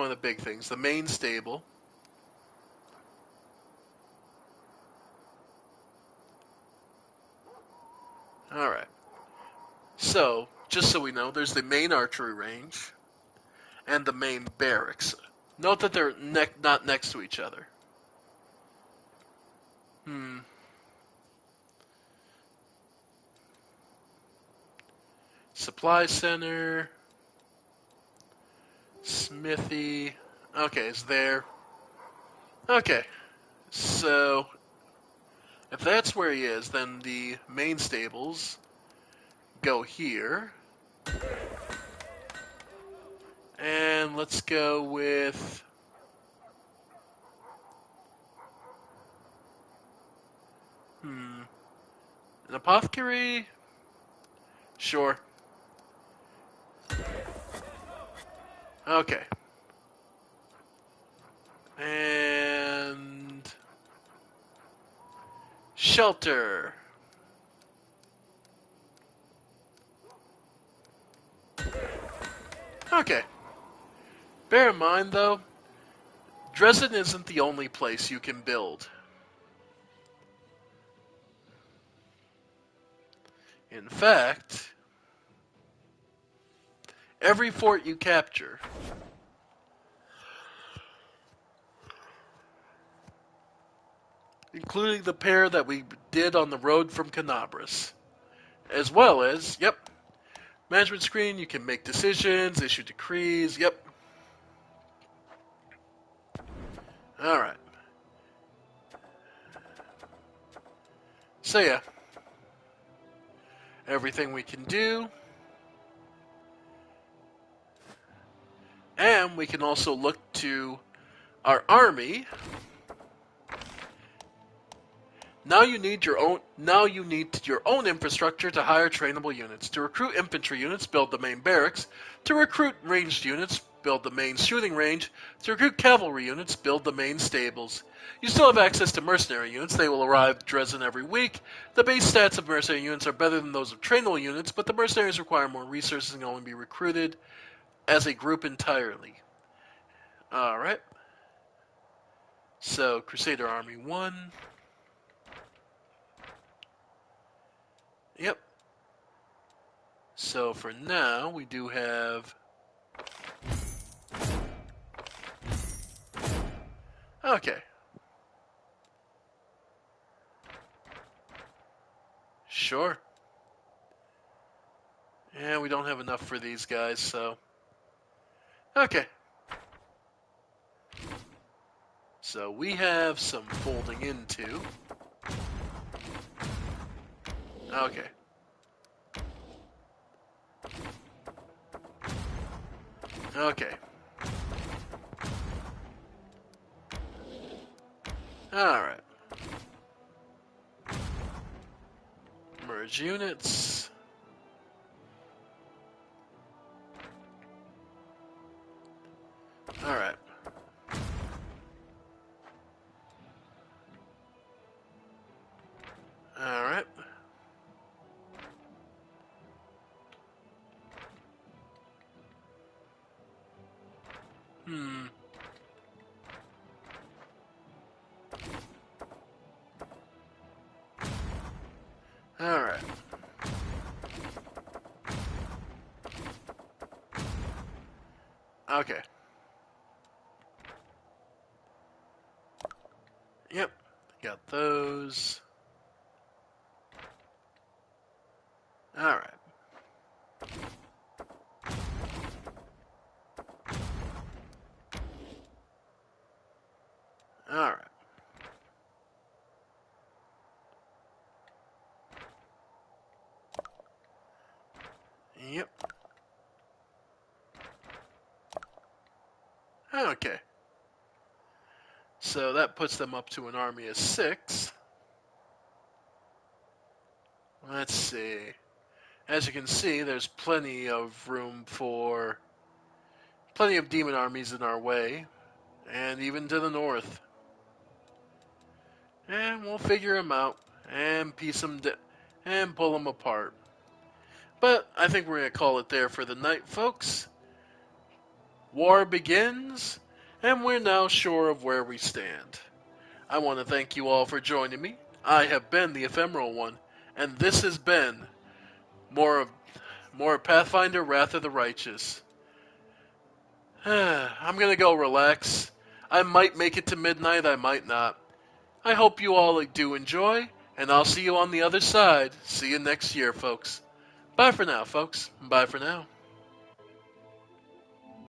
of the big things. The main stable. Alright. So, just so we know, there's the main archery range and the main barracks. Note that they're not next to each other. Supply center. Smithy. Okay, it's there. Okay. So, if that's where he is, then the main stables go here. And let's go with an apothecary? Sure. Okay. And shelter. Okay. Bear in mind, though, Dresden isn't the only place you can build. In fact, every fort you capture including the pair that we did on the road from Canabras, as well as, management screen, you can make decisions, issue decrees, Alright. So yeah, everything we can do. And we can also look to our army. Now you need your own infrastructure to hire trainable units. To recruit infantry units, build the main barracks. To recruit ranged units, build the main shooting range. To recruit cavalry units, build the main stables. You still have access to mercenary units. They will arrive to Dresden every week. The base stats of mercenary units are better than those of trainable units, but the mercenaries require more resources and can only be recruited as a group entirely. Alright. So, Crusader Army 1. Yep. So for now, we do have... Okay. Sure. Yeah, we don't have enough for these guys, so... Okay. So we have some folding into. Okay. Okay. Alright. Merge units. Alright. Alright. Alright. Okay. Yep. Got those. Alright. Alright. Yep. Okay. So that puts them up to an army of 6. Let's see. As you can see, there's plenty of room for plenty of demon armies in our way, and even to the north. And we'll figure them out and piece them and pull them apart. But I think we're going to call it there for the night, folks. War begins, and we're now sure of where we stand. I want to thank you all for joining me. I have been the Ephemeral One, and this has been more Pathfinder Wrath of the Righteous. I'm going to go relax. I might make it to midnight, I might not. I hope you all do enjoy, and I'll see you on the other side. See you next year, folks. Bye for now, folks. Bye for now.